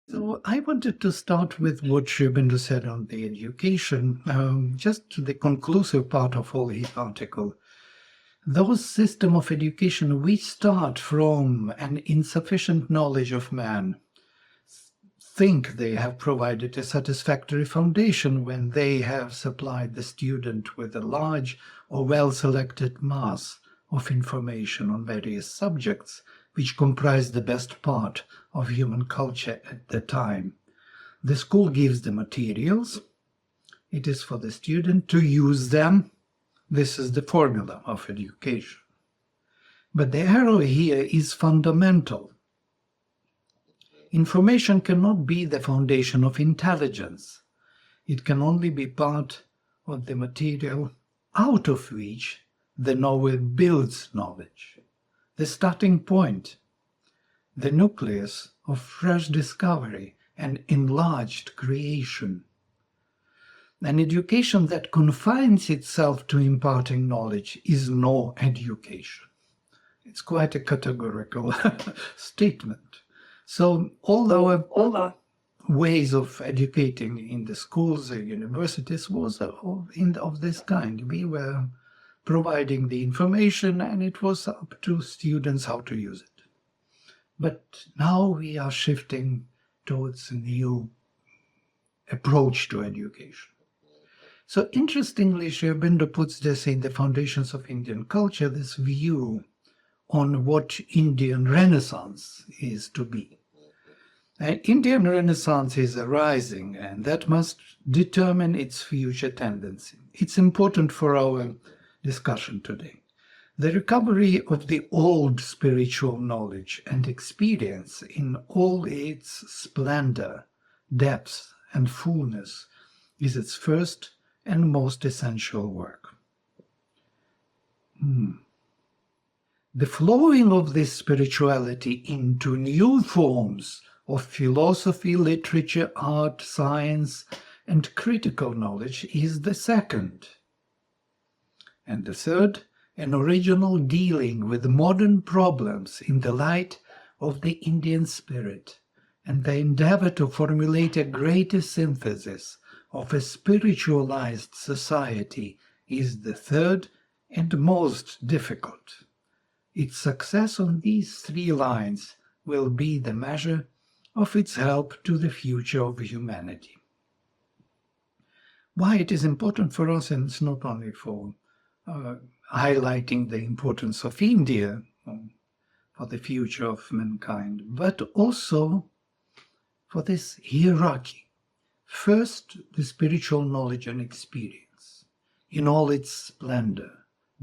So I wanted to start with what Sri Aurobindo said on the education, just the conclusive part of all his article. Those system of education which start from an insufficient knowledge of man think they have provided a satisfactory foundation when they have supplied the student with a large or well-selected mass of information on various subjects which comprise the best part of human culture at the time. The school gives the materials. It is for the student to use them. This is the formula of education. But the error here is fundamental. Information cannot be the foundation of intelligence. It can only be part of the material out of which the knower builds knowledge. The starting point, the nucleus of fresh discovery and enlarged creation. An education that confines itself to imparting knowledge is no education. It's quite a categorical statement. So all our ways of educating in the schools and universities was of this kind. We were providing the information, and it was up to students how to use it. But now we are shifting towards a new approach to education. So interestingly, Sri Aurobindo puts this in the foundations of Indian culture, this view on what Indian Renaissance is to be. Indian Renaissance is arising, and that must determine its future tendency. It's important for our discussion today. The recovery of the old spiritual knowledge and experience in all its splendor, depth, and fullness is its first and most essential work. The flowing of this spirituality into new forms of philosophy, literature, art, science, and critical knowledge is the second. And the third, an original dealing with modern problems in the light of the Indian spirit, and the endeavor to formulate a greater synthesis of a spiritualized society is the third and most difficult. Its success on these three lines will be the measure of its help to the future of humanity. Why it is important for us, and it's not only for highlighting the importance of India for the future of mankind, but also for this hierarchy. First, the spiritual knowledge and experience in all its splendor,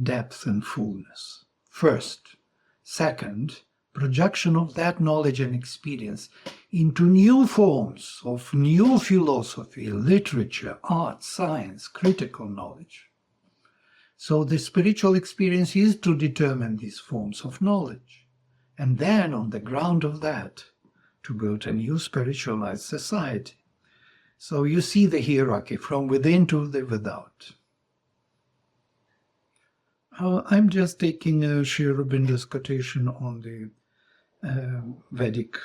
depth, and fullness. First. Second, projection of that knowledge and experience into new forms of new philosophy, literature, art, science, critical knowledge. So the spiritual experience is to determine these forms of knowledge, and then on the ground of that, to build a new spiritualized society. So you see the hierarchy from within to the without. I'm just taking Sri Aurobindo's quotation on the Vedic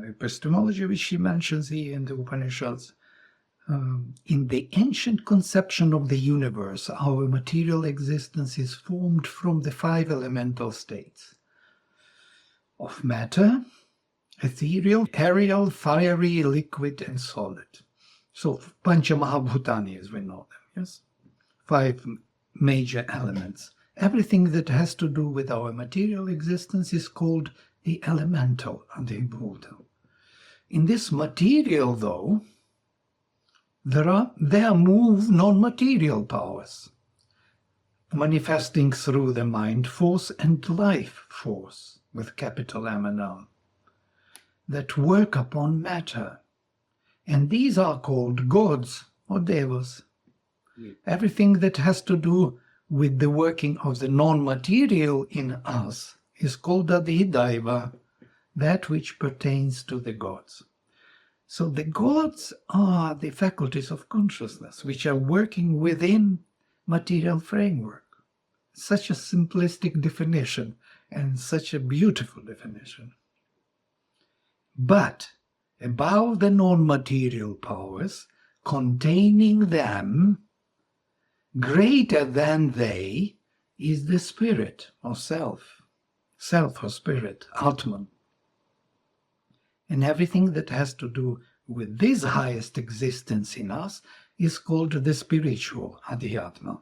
epistemology, which she mentions here in the Upanishads. In the ancient conception of the universe, our material existence is formed from the 5 elemental states of matter, ethereal, aerial, fiery, liquid, and solid. So Panchamahabhutani, as we know them, yes? 5 major elements. Everything that has to do with our material existence is called the elemental, adhibhūta. In this material, though, there move non-material powers, manifesting through the mind force and life force, with capital M and L, that work upon matter. And these are called gods or devas. Everything that has to do with the working of the non-material in us is called adhidaiva, that which pertains to the gods. So the gods are the faculties of consciousness which are working within material framework. Such a simplistic definition and such a beautiful definition. But above the non-material powers, containing them, greater than they, is the spirit or self or spirit, atman. And everything that has to do with this highest existence in us is called the spiritual, adhyātma.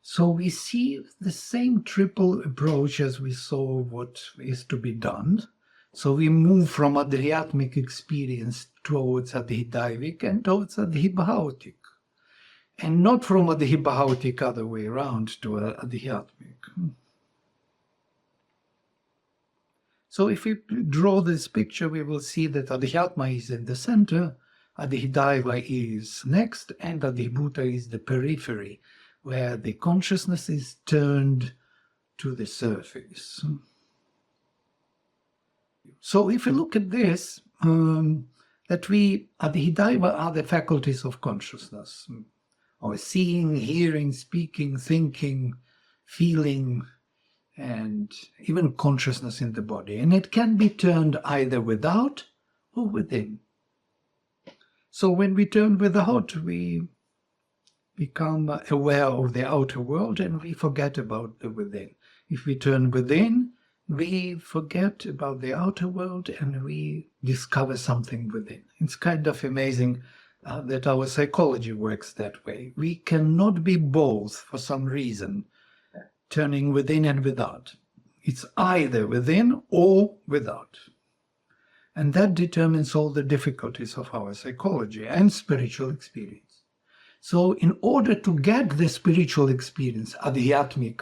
So we see the same triple approach as we saw what is to be done. So we move from adhyātmic experience towards adhidaivic and towards adhibhautic, and not from adhibhautic other way around to adhyātmic. So if we draw this picture, we will see that adhyātma is in the center, adhidaiva is next, and adhibhuta is the periphery, where the consciousness is turned to the surface. So if you look at this, that adhidaiva are the faculties of consciousness, or seeing, hearing, speaking, thinking, feeling, and even consciousness in the body. And it can be turned either without or within. So when we turn without, we become aware of the outer world and we forget about the within. If we turn within, we forget about the outer world and we discover something within. It's kind of amazing that our psychology works that way. We cannot be both for some reason, turning within and without. It's either within or without. And that determines all the difficulties of our psychology and spiritual experience. So in order to get the spiritual experience, adhyātmic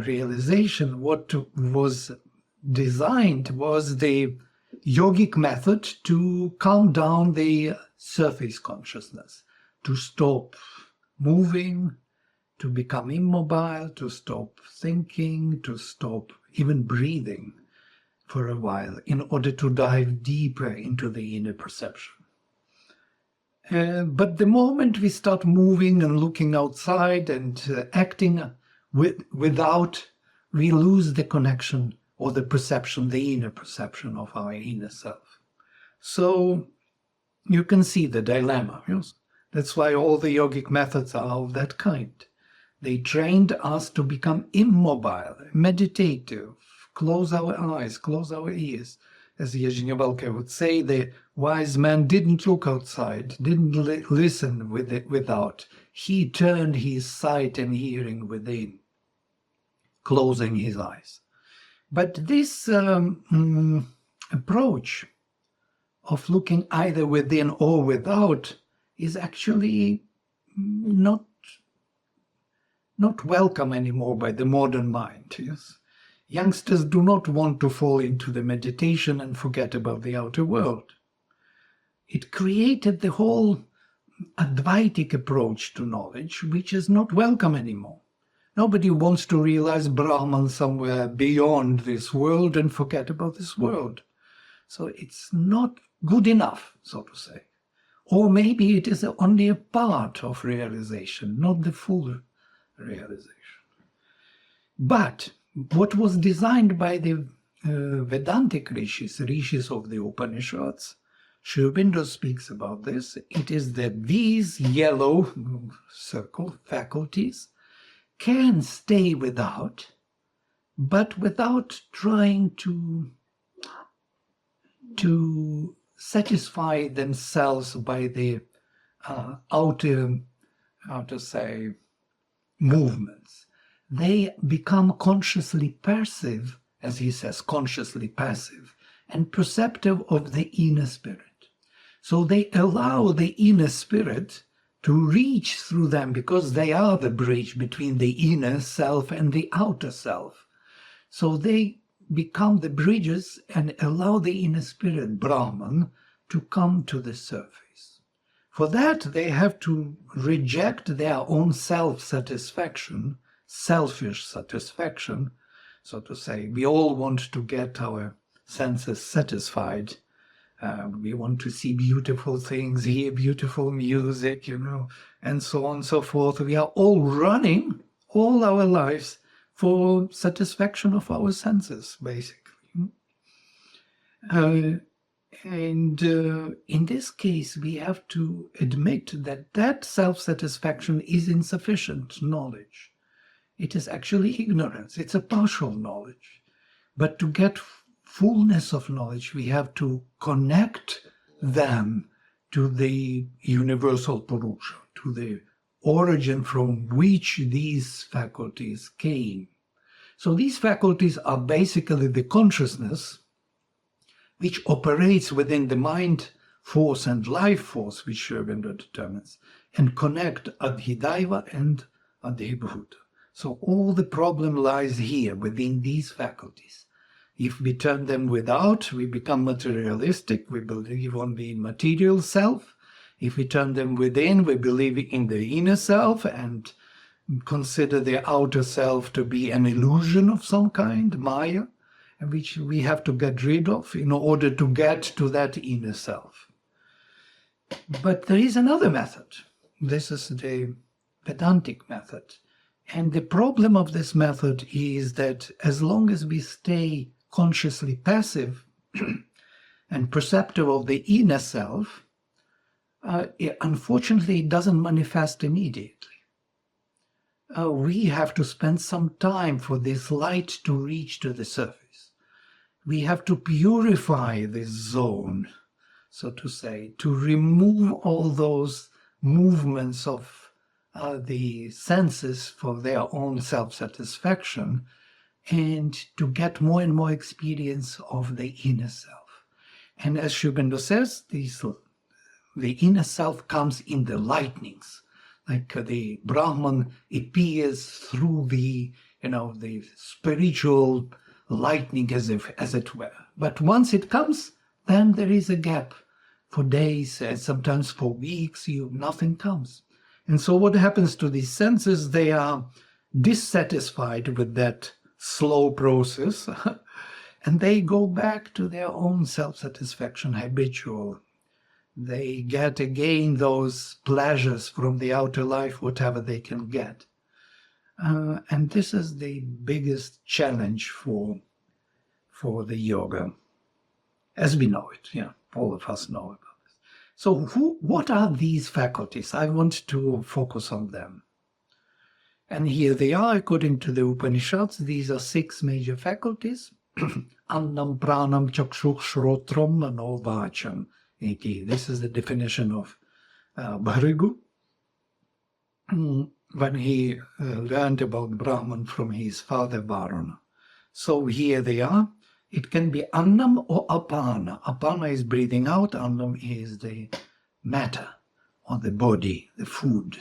realization, what was designed was the yogic method to calm down the surface consciousness, to stop moving, to become immobile, to stop thinking, to stop even breathing for a while, in order to dive deeper into the inner perception. But the moment we start moving and looking outside and acting without, we lose the connection or the perception, the inner perception of our inner self. So you can see the dilemma. Yes? That's why all the yogic methods are of that kind. They trained us to become immobile, meditative, close our eyes, close our ears. As Yajnavalkya would say, the wise man didn't look outside, didn't listen without. He turned his sight and hearing within, closing his eyes. But this approach of looking either within or without is actually not welcome anymore by the modern mind. Yes? Youngsters do not want to fall into the meditation and forget about the outer world. It created the whole Advaitic approach to knowledge, which is not welcome anymore. Nobody wants to realize Brahman somewhere beyond this world and forget about this world. So it's not good enough, so to say. Or maybe it is only a part of realization, not the full realization. But what was designed by the Vedantic rishis of the Upanishads, Sri Aurobindo speaks about this, it is that these yellow circle faculties can stay without, but without trying to satisfy themselves by the outer, how to say, movements. They become consciously passive, as he says, consciously passive, and perceptive of the inner spirit. So they allow the inner spirit to reach through them, because they are the bridge between the inner self and the outer self. So they become the bridges and allow the inner spirit, Brahman, to come to the surface. For that, they have to reject their own self-satisfaction, selfish satisfaction, so to say. We all want to get our senses satisfied. We want to see beautiful things, hear beautiful music, and so on and so forth. We are all running all our lives for satisfaction of our senses, basically. And in this case, we have to admit that that self-satisfaction is insufficient knowledge. It is actually ignorance. It's a partial knowledge. But to get fullness of knowledge, we have to connect them to the universal Purusha, to the origin from which these faculties came. So these faculties are basically the consciousness which operates within the mind force and life force which Sri Aurobindo determines, and connect adhidaiva and adhibhuta. So all the problem lies here within these faculties. If we turn them without, we become materialistic, we believe only in material self. If we turn them within, we believe in the inner self and consider the outer self to be an illusion of some kind, Maya, which we have to get rid of in order to get to that inner self. But there is another method. This is the Vedantic method. And the problem of this method is that as long as we stay consciously passive and perceptive of the inner self, unfortunately it doesn't manifest immediately. We have to spend some time for this light to reach to the surface. We have to purify this zone, so to say, to remove all those movements of the senses for their own self-satisfaction, and to get more and more experience of the inner self. And as Sri Aurobindo says, the inner self comes in the lightnings, like the Brahman appears through the spiritual lightning, as it were. But once it comes, then there is a gap for days, and sometimes for weeks, nothing comes. And so what happens to these senses? They are dissatisfied with that slow process, and they go back to their own self-satisfaction, habitual. They get again those pleasures from the outer life, whatever they can get. And this is the biggest challenge for the yoga, as we know it. Yeah, all of us know about this. So what are these faculties? I want to focus on them. And here they are, according to the Upanishads. These are 6 major faculties. Annam, pranam, chakshuk, shrotram, mano, vacham. This is the definition of Bhrigu, when he learned about Brahman from his father Varuna. So here they are. It can be annam or apana. Apana is breathing out. Annam is the matter, or the body, the food.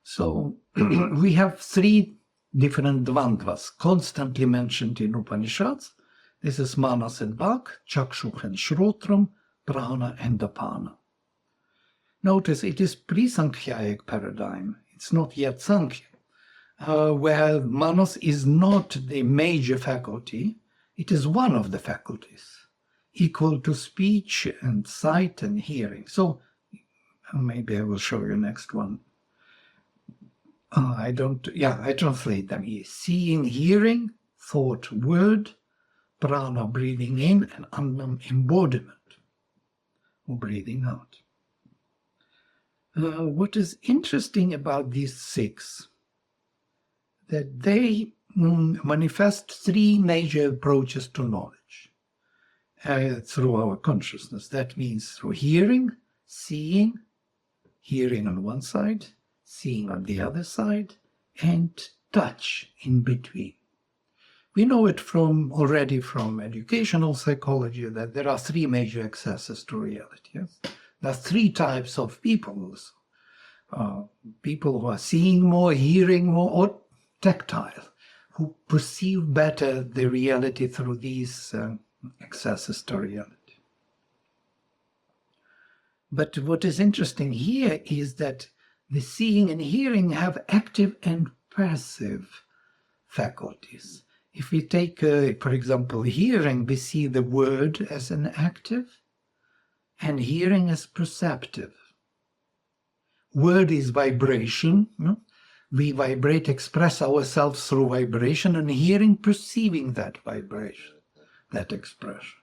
So we have 3 different dvandvas constantly mentioned in Upanishads. This is manas and vak, chakshuk and shrotram, prana and apana. Notice it is pre-Sankhyayic paradigm. It's not yet Sankhya, where manas is not the major faculty. It is one of the faculties, equal to speech and sight and hearing. So maybe I will show you next one. I translate them here. Seeing, hearing, thought, word, prana, breathing in, and annam, embodiment, or breathing out. What is interesting about these 6, that they manifest 3 major approaches to knowledge through our consciousness. That means through hearing, seeing, hearing on one side, seeing on the other side, and touch in between. We know it already from educational psychology that there are 3 major accesses to reality. Yes? There are 3 types of people also. People who are seeing more, hearing more, or tactile, who perceive better the reality through these accesses to reality. But what is interesting here is that the seeing and hearing have active and passive faculties. If we take, for example, hearing, we see the word as an active and hearing as perceptive. Word is vibration. We vibrate, express ourselves through vibration, and hearing, perceiving that vibration, that expression.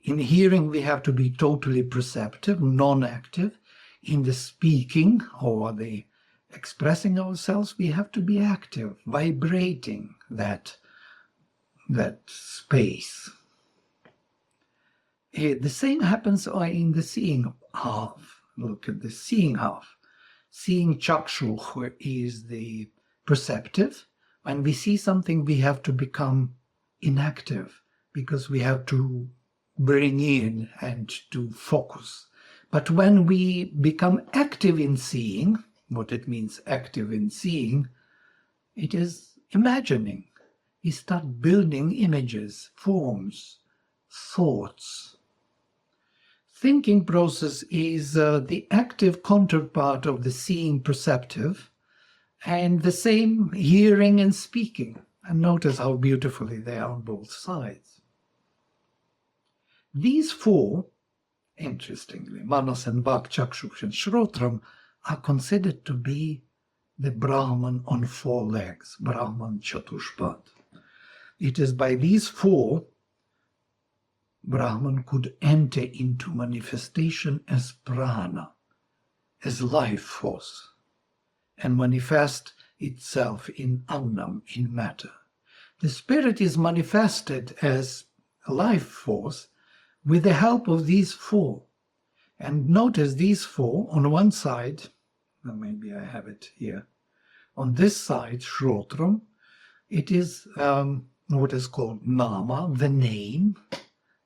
In hearing, we have to be totally perceptive, non-active. In the speaking or the expressing ourselves, we have to be active, vibrating that space. The same happens in the seeing half. Look at the seeing half. Seeing chakshuh is the perceptive. When we see something, we have to become inactive because we have to bring in and to focus. But when we become active in seeing, what it means active in seeing, it is imagining. We start building images, forms, thoughts. Thinking process is the active counterpart of the seeing perceptive, and the same hearing and speaking. And notice how beautifully they are on both sides. These four, interestingly, manas and vak, chakshus and shrotram, are considered to be the Brahman on four legs, Brahman Chatushpad. It is by these four Brahman could enter into manifestation as prana, as life force, and manifest itself in annam, in matter. The spirit is manifested as a life force with the help of these four. And notice these four on one side, maybe I have it here, on this side, Shrotram, it is what is called nama, the name,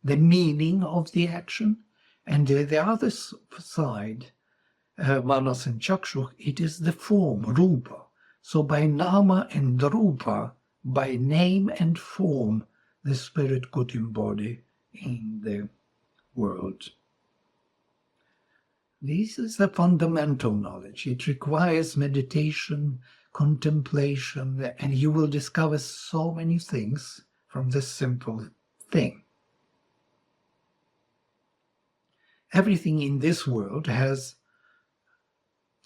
the meaning of the action, and the other side, manas and chakshuh, it is the form, rupa. So by nama and rupa, by name and form, the spirit could embody in the world. This is the fundamental knowledge. It requires meditation, contemplation, and you will discover so many things from this simple thing. Everything in this world has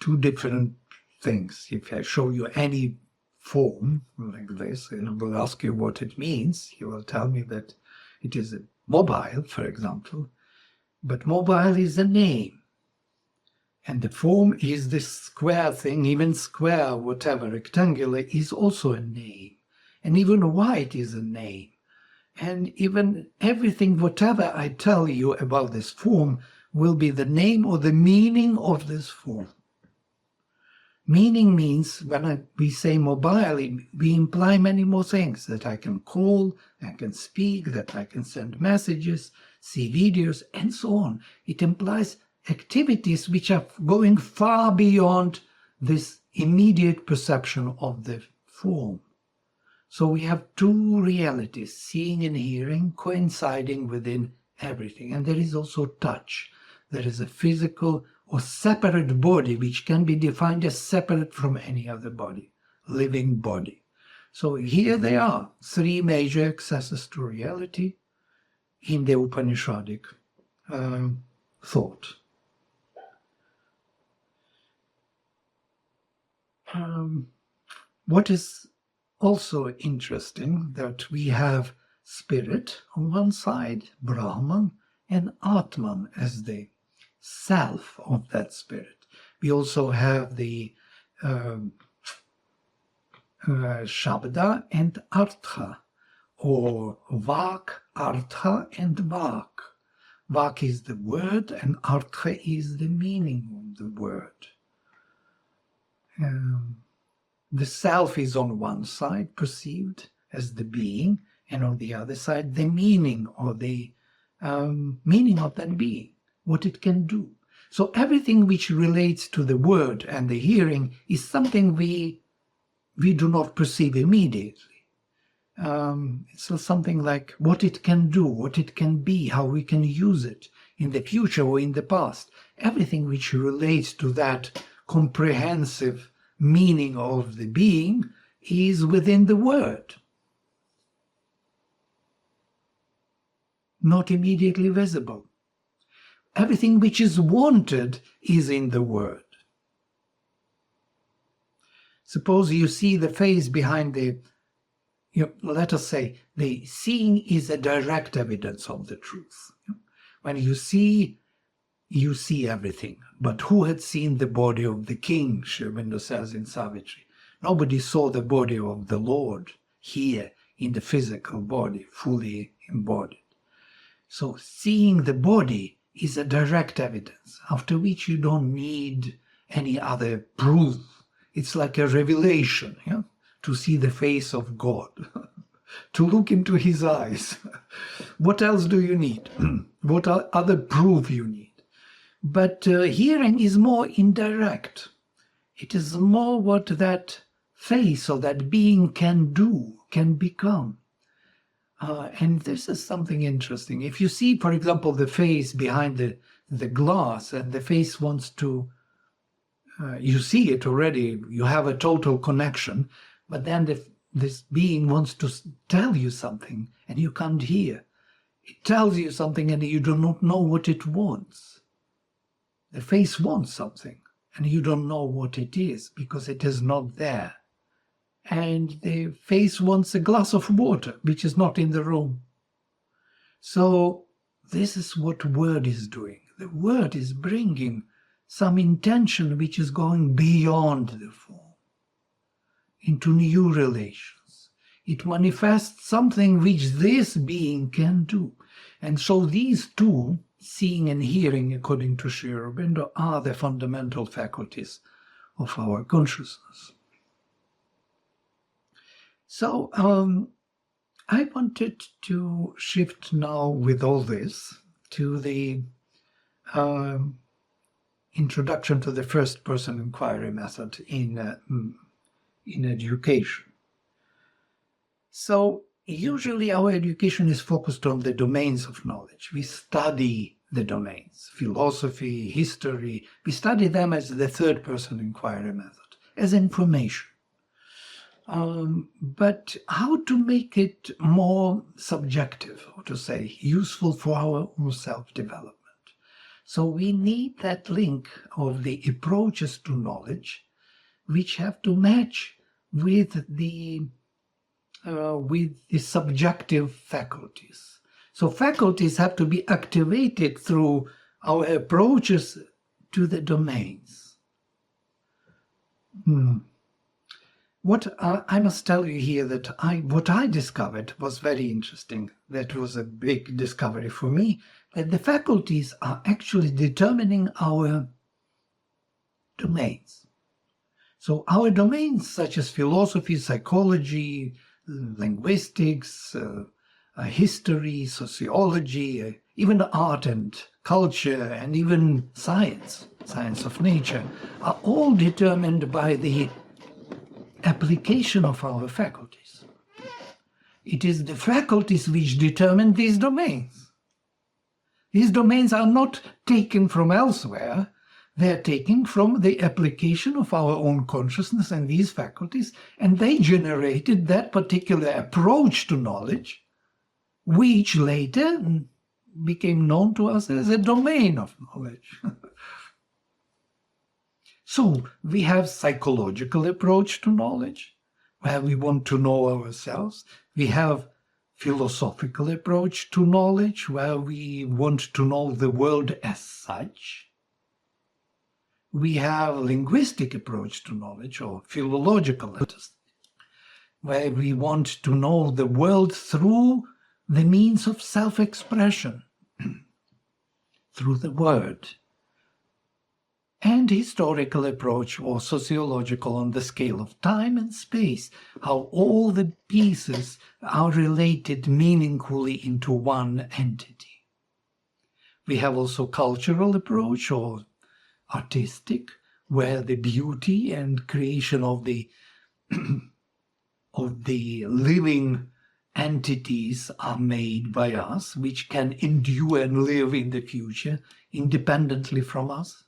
two different things. If I show you any form like this, and I will ask you what it means, you will tell me that it is a mobile, for example, but mobile is a name. And the form is this square thing, even square, whatever, rectangular, is also a name. And even white is a name. And even everything, whatever I tell you about this form, will be the name or the meaning of this form. Meaning means, when we say mobile, we imply many more things, that I can call, I can speak, that I can send messages, see videos, and so on. It implies activities which are going far beyond this immediate perception of the form. So we have two realities, seeing and hearing, coinciding within everything. And there is also touch. There is a physical or separate body which can be defined as separate from any other body, living body. So here they are, three major accesses to reality in the Upanishadic thought. What is also interesting, that we have spirit on one side, Brahman, and Atman as the self of that spirit. We also have the Shabda and Artha, or Vak, Artha, and Vak. Vak is the word, and Artha is the meaning of the word. The self is on one side perceived as the being, and on the other side the meaning, or the meaning of that being, what it can do. So everything which relates to the word and the hearing is something we do not perceive immediately. It's something like what it can do, what it can be, how we can use it in the future or in the past. Everything which relates to that comprehensive meaning of the being is within the word, not immediately visible. Everything which is wanted is in the word. Suppose you see the face behind the, let us say, the seeing is a direct evidence of the truth. When you see everything. But who had seen the body of the king, Sri Aurobindo says in Savitri? Nobody saw the body of the Lord here in the physical body, fully embodied. So seeing the body is a direct evidence, after which you don't need any other proof. It's like a revelation, yeah? To see the face of God, to look into his eyes. What else do you need? What other proof you need? But hearing is more indirect. It is more what that face or that being can do, can become. And this is something interesting. If you see, for example, the face behind the glass, and the face wants to, you see it already, you have a total connection, but then this being wants to tell you something, and you can't hear. It tells you something, and you do not know what it wants. The face wants something, and you don't know what it is, because it is not there. And the face wants a glass of water, which is not in the room. So this is what word is doing. The word is bringing some intention which is going beyond the form, into new relations. It manifests something which this being can do. And so these two, seeing and hearing, according to Sri Aurobindo, are the fundamental faculties of our consciousness. So I wanted to shift now with all this to the introduction to the first-person inquiry method in education. So usually our education is focused on the domains of knowledge. We study the domains, philosophy, history. We study them as the third-person inquiry method, as information. But how to make it more subjective, or to say, useful for our own self-development? So we need that link of the approaches to knowledge, which have to match with the subjective faculties. So faculties have to be activated through our approaches to the domains. What I must tell you here that what I discovered was very interesting. That was a big discovery for me, that the faculties are actually determining our domains. So our domains, such as philosophy, psychology, linguistics, history, sociology, even art and culture, and even science of nature, are all determined by the application of our faculties. It is the faculties which determine these domains. These domains are not taken from elsewhere. They are taken from the application of our own consciousness and these faculties, and they generated that particular approach to knowledge, which later became known to us as a domain of knowledge. So we have psychological approach to knowledge, where we want to know ourselves. We have philosophical approach to knowledge, where we want to know the world as such. We have linguistic approach to knowledge, or philological, where we want to know the world through the means of self-expression, through the word. And historical approach, or sociological, on the scale of time and space, how all the pieces are related meaningfully into one entity. We have also cultural approach, or artistic, where the beauty and creation of the living entities are made by us, which can endure and live in the future independently from us.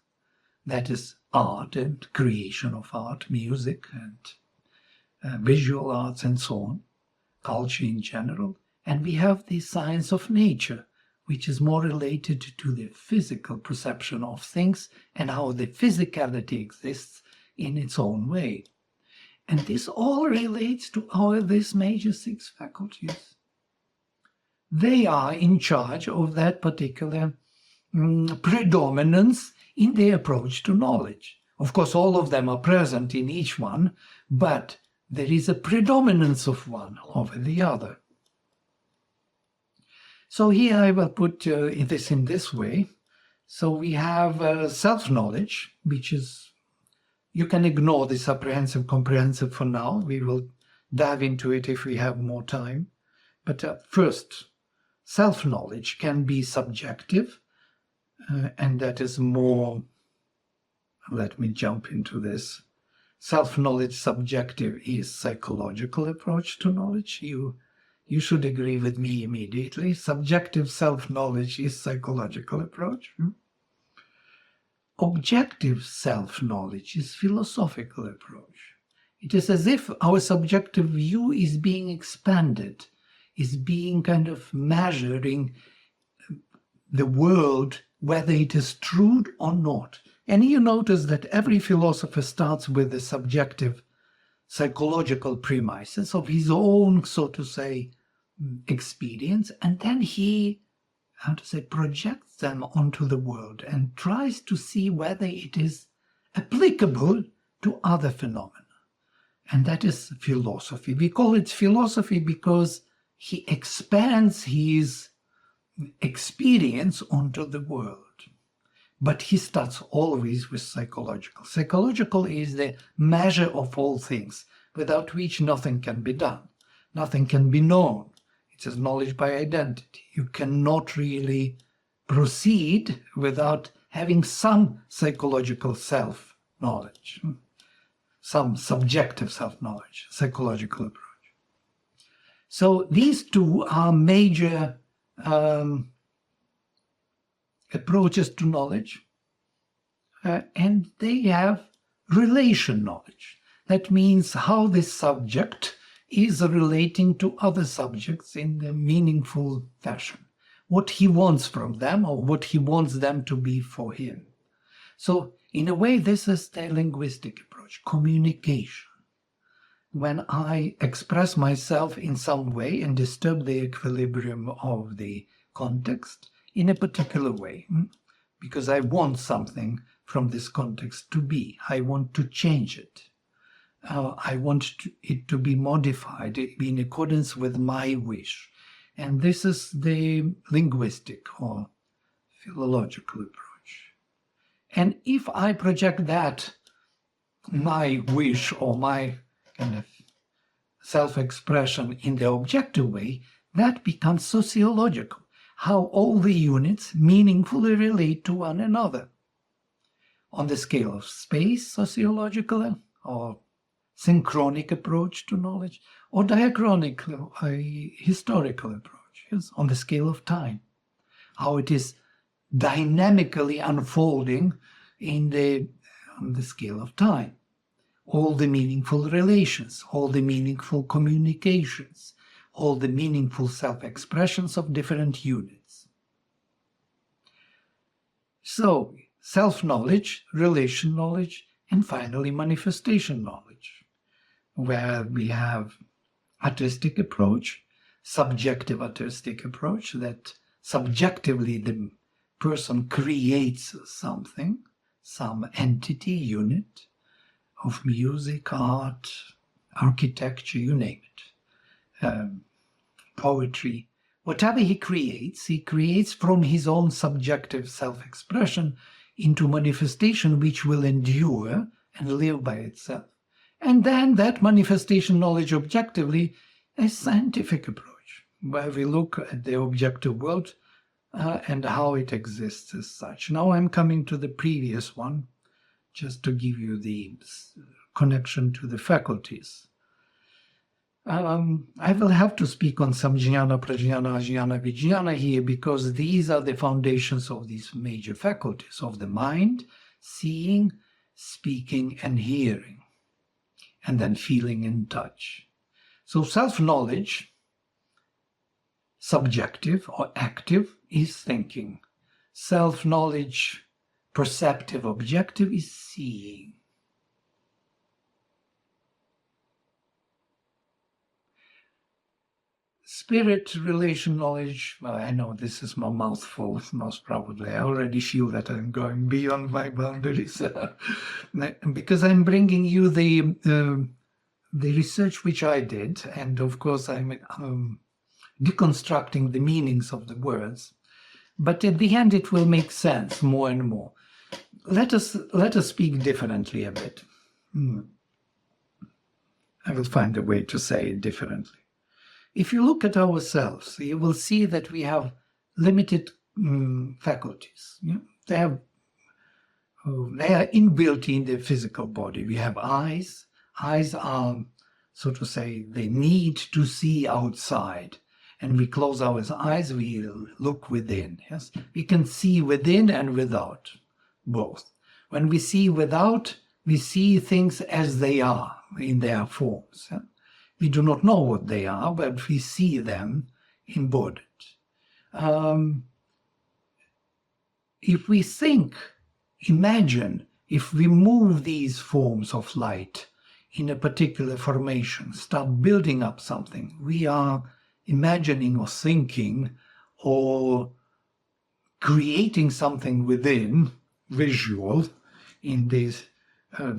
That is art and creation of art, music and visual arts and so on, culture in general. And we have the science of nature, which is more related to the physical perception of things and how the physicality exists in its own way. And this all relates to these major six faculties. They are in charge of that particular predominance in the approach to knowledge. Of course, all of them are present in each one, but there is a predominance of one over the other. So here I will put this in this way. So we have self-knowledge, which is, you can ignore this apprehensive, comprehensive for now. We will dive into it if we have more time. But first, self-knowledge can be subjective, and that is more, let me jump into this. Self-knowledge subjective is psychological approach to knowledge. You should agree with me immediately. Subjective self-knowledge is psychological approach. Objective self-knowledge is philosophical approach. It is as if our subjective view is being expanded, is being kind of measuring the world, whether it is true or not. And you notice that every philosopher starts with the subjective psychological premises of his own, so to say, experience, and then he, projects them onto the world and tries to see whether it is applicable to other phenomena. And that is philosophy. We call it philosophy because he expands his experience onto the world. But he starts always with psychological. Psychological is the measure of all things, without which nothing can be done, nothing can be known. It is knowledge by identity. You cannot really proceed without having some psychological self-knowledge, some subjective self-knowledge, psychological approach. So these two are major approaches to knowledge, and they have relation knowledge. That means how this subject is relating to other subjects in a meaningful fashion, what he wants from them or what he wants them to be for him. So in a way, this is the linguistic approach, communication. When I express myself in some way and disturb the equilibrium of the context in a particular way, because I want something from this context to be, I want to change it. I want it to be modified in accordance with my wish. And this is the linguistic or philological approach. And if I project that, my wish or my kind of self-expression in the objective way, that becomes sociological. How all the units meaningfully relate to one another. On the scale of space, sociological, or synchronic approach to knowledge, or diachronic, historical approach, yes, on the scale of time. How it is dynamically unfolding on the scale of time. All the meaningful relations, all the meaningful communications, all the meaningful self-expressions of different units. So, self-knowledge, relation knowledge, and finally manifestation knowledge, where we have artistic approach, subjective artistic approach, that subjectively the person creates something, some entity, unit of music, art, architecture, you name it, poetry. Whatever he creates from his own subjective self-expression into manifestation which will endure and live by itself. And then that manifestation knowledge objectively is scientific approach, where we look at the objective world and how it exists as such. Now I'm coming to the previous one, just to give you the connection to the faculties. I will have to speak on some jnana, prajnana, ajnana, vijnana here, because these are the foundations of these major faculties of the mind, seeing, speaking, and hearing, and then feeling and touch. So self-knowledge, subjective or active, is thinking. Self-knowledge, perceptive, objective, is seeing. Spirit, relation, knowledge. Well, I know this is my mouthful, most probably. I already feel that I'm going beyond my boundaries because I'm bringing you the research which I did, and of course I'm deconstructing the meanings of the words. But at the end, it will make sense more and more. Let us speak differently a bit. I will find a way to say it differently. If you look at ourselves, you will see that we have limited faculties. They are inbuilt in the physical body. We have eyes. Eyes are, so to say, they need to see outside. And we close our eyes, we look within. Yes, we can see within and without, both. When we see without, we see things as they are in their forms. Yeah? We do not know what they are, but we see them embodied. If we think, imagine, if we move these forms of light in a particular formation, start building up something, we are imagining or thinking or creating something within, visual, in this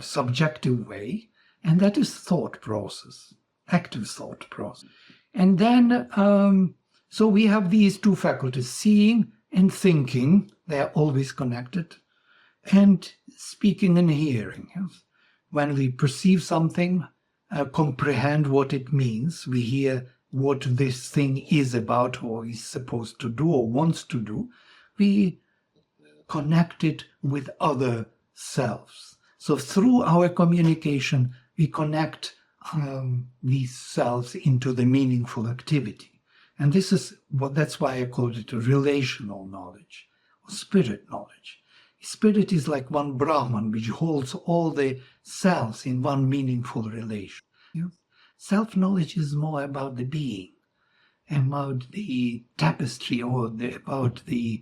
subjective way, and that is thought process. Active thought process. And then, so we have these two faculties, seeing and thinking, they are always connected, and speaking and hearing. Yes? When we perceive something, comprehend what it means, we hear what this thing is about or is supposed to do or wants to do, we connect it with other selves. So through our communication, we connect these selves into the meaningful activity. And this is that's why I called it relational knowledge, or spirit knowledge. Spirit is like one Brahman, which holds all the selves in one meaningful relation. Self-knowledge is more about the being, about the tapestry, or about the,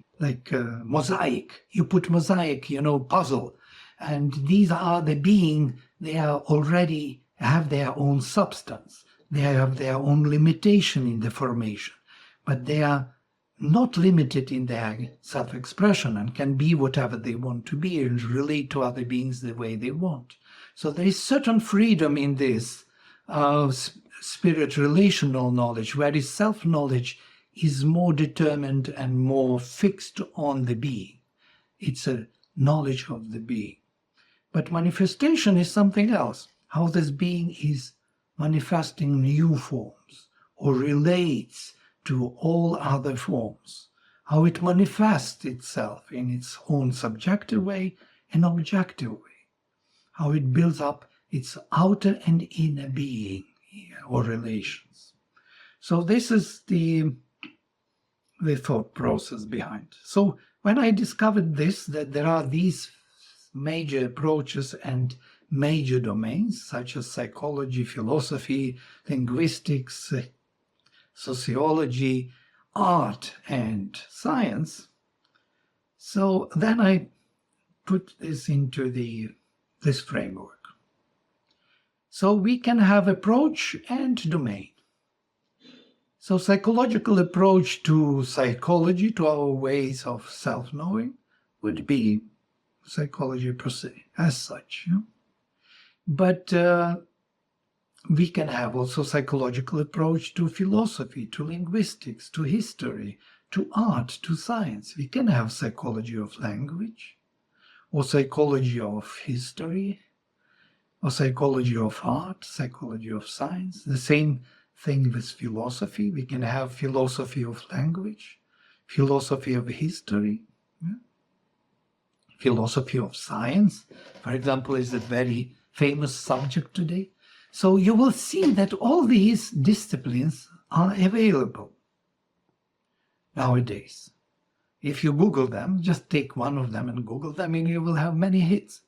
mosaic. You put mosaic, puzzle, and these are the being, they are already have their own substance. They have their own limitation in the formation, but they are not limited in their self-expression and can be whatever they want to be and relate to other beings the way they want. So there is certain freedom in this spirit relational knowledge, whereas self-knowledge is more determined and more fixed on the being. It's a knowledge of the being. But manifestation is something else. How this being is manifesting new forms or relates to all other forms. How it manifests itself in its own subjective way and objective way. How it builds up its outer and inner being or relations. So this is the thought process behind. So when I discovered this, that there are these major approaches and major domains such as psychology, philosophy, linguistics, sociology, art, and science. So then I put this into this framework. So we can have approach and domain. So psychological approach to psychology, to our ways of self-knowing, would be psychology per se, as such. But we can have also psychological approach to philosophy, to linguistics, to history, to art, to science. We can have psychology of language, or psychology of history, or psychology of art, psychology of science. The same thing with philosophy. We can have philosophy of language, philosophy of history, philosophy of science, for example, is a very famous subject today. So you will see that all these disciplines are available nowadays. If you Google them, just take one of them and Google them, and you will have many hits.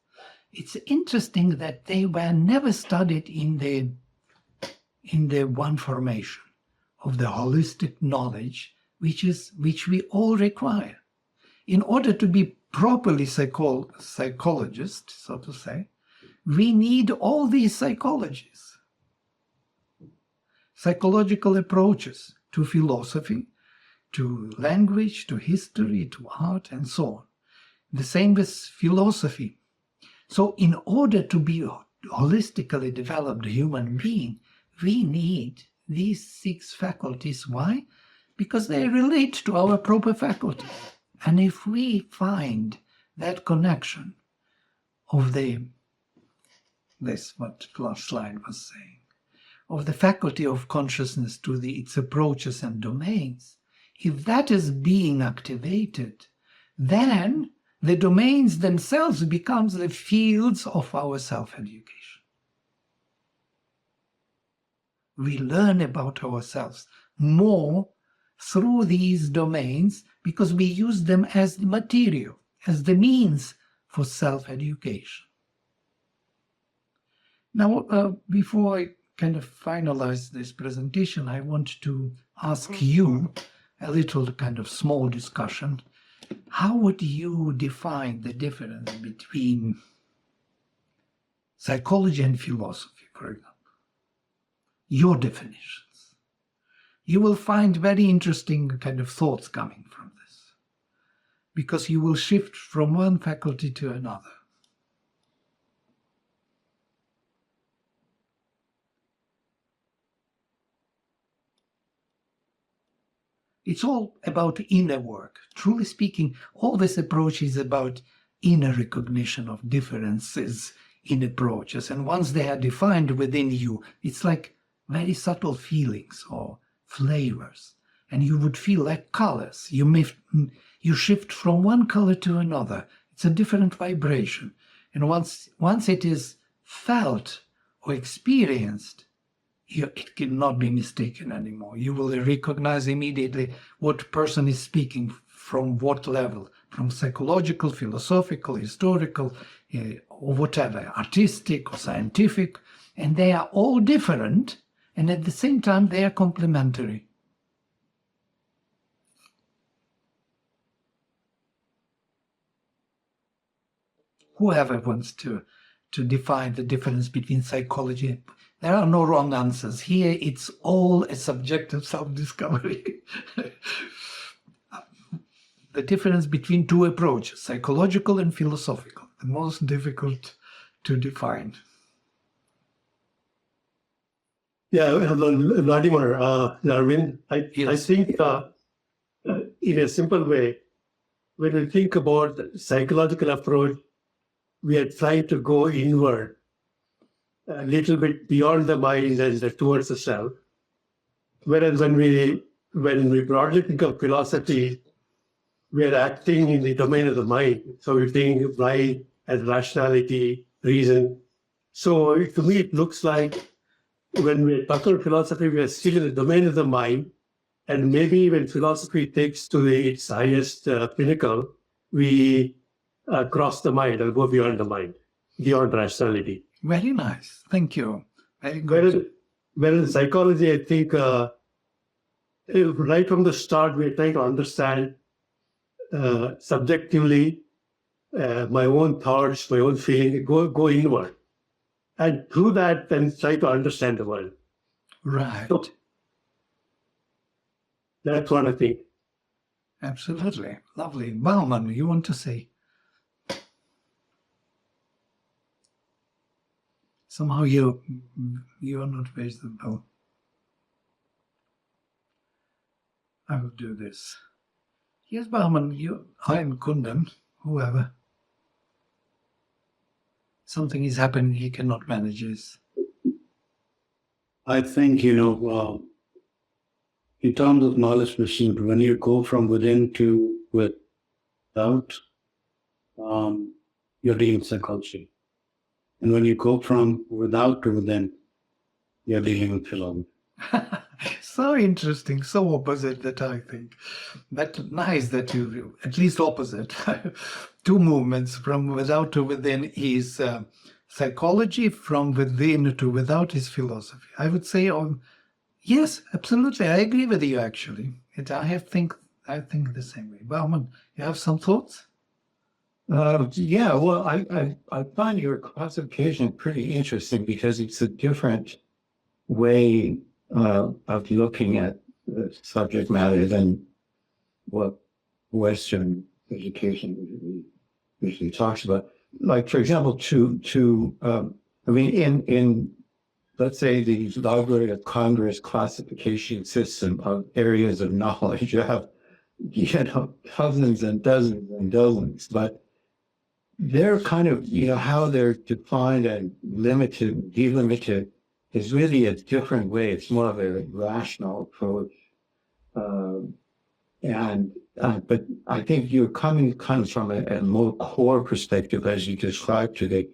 It's interesting that they were never studied in the one formation of the holistic knowledge, which we all require. In order to be properly psychologists, so to say, we need all these psychologies, psychological approaches, to philosophy, to language, to history, to art, and so on. The same with philosophy. So in order to be a holistically developed human being, we need these 6 faculties. Why? Because they relate to our proper faculty. And if we find that connection of this what last slide was saying, of the faculty of consciousness to its approaches and domains, if that is being activated, then the domains themselves becomes the fields of our self-education. We learn about ourselves more through these domains because we use them as the material, as the means for self-education. Now, before I kind of finalize this presentation, I want to ask you a little kind of small discussion. How would you define the difference between psychology and philosophy, for example? Your definitions. You will find very interesting kind of thoughts coming from this, because you will shift from one faculty to another. It's all about inner work. Truly speaking, all this approach is about inner recognition of differences in approaches. And once they are defined within you, it's like very subtle feelings or flavors. And you would feel like colors. You shift from one color to another. It's a different vibration. And once it is felt or experienced, it cannot be mistaken anymore. You will recognize immediately what person is speaking from what level, from psychological, philosophical, historical, or whatever, artistic or scientific, and they are all different, and at the same time they are complementary. Whoever wants to define the difference between psychology, there are no wrong answers. Here it's all a subjective self-discovery. The difference between 2 approaches, psychological and philosophical, the most difficult to define. Yeah, Vladimir, Arvind, I think in a simple way, when we think about the psychological approach, we are trying to go inward, a little bit beyond the mind and towards the self. Whereas when we broadly think of philosophy, we are acting in the domain of the mind. So we think mind as rationality, reason. So to me, it looks like when we talk about philosophy, we are still in the domain of the mind. And maybe when philosophy takes to its highest pinnacle, we cross the mind or go beyond the mind, beyond rationality. Very nice. Thank you. Very good. Whereas psychology, I think, right from the start, we're trying to understand subjectively my own thoughts, my own feeling, go inward. And through that, then try to understand the world. Right. So, that's what I think. Absolutely. Lovely. Bauman, you want to say? Somehow you are not raised the bell. I will do this. Yes, Bauman, I'm Kundan, whoever. Something is happening he cannot manage this. I think, in terms of knowledge pursuit, when you go from within to without, you're dealing with psychology. And when you go from without to within, you're dealing with philosophy. So interesting, so opposite that I think. But nice that you, at least opposite. 2 movements, from without to within is psychology, from within to without is philosophy. I would say, yes, absolutely, I agree with you actually. I think the same way. Bauman, you have some thoughts? Yeah, well, I find your classification pretty interesting because it's a different way of looking at subject matter than what Western education usually talks about. Like, for example, I mean, in let's say the Library of Congress classification system of areas of knowledge, you have dozens and dozens and dozens, but they're kind of, how they're defined and limited, delimited is really a different way. It's more of a rational approach. But I think you're coming kind of from a more core perspective as you described today.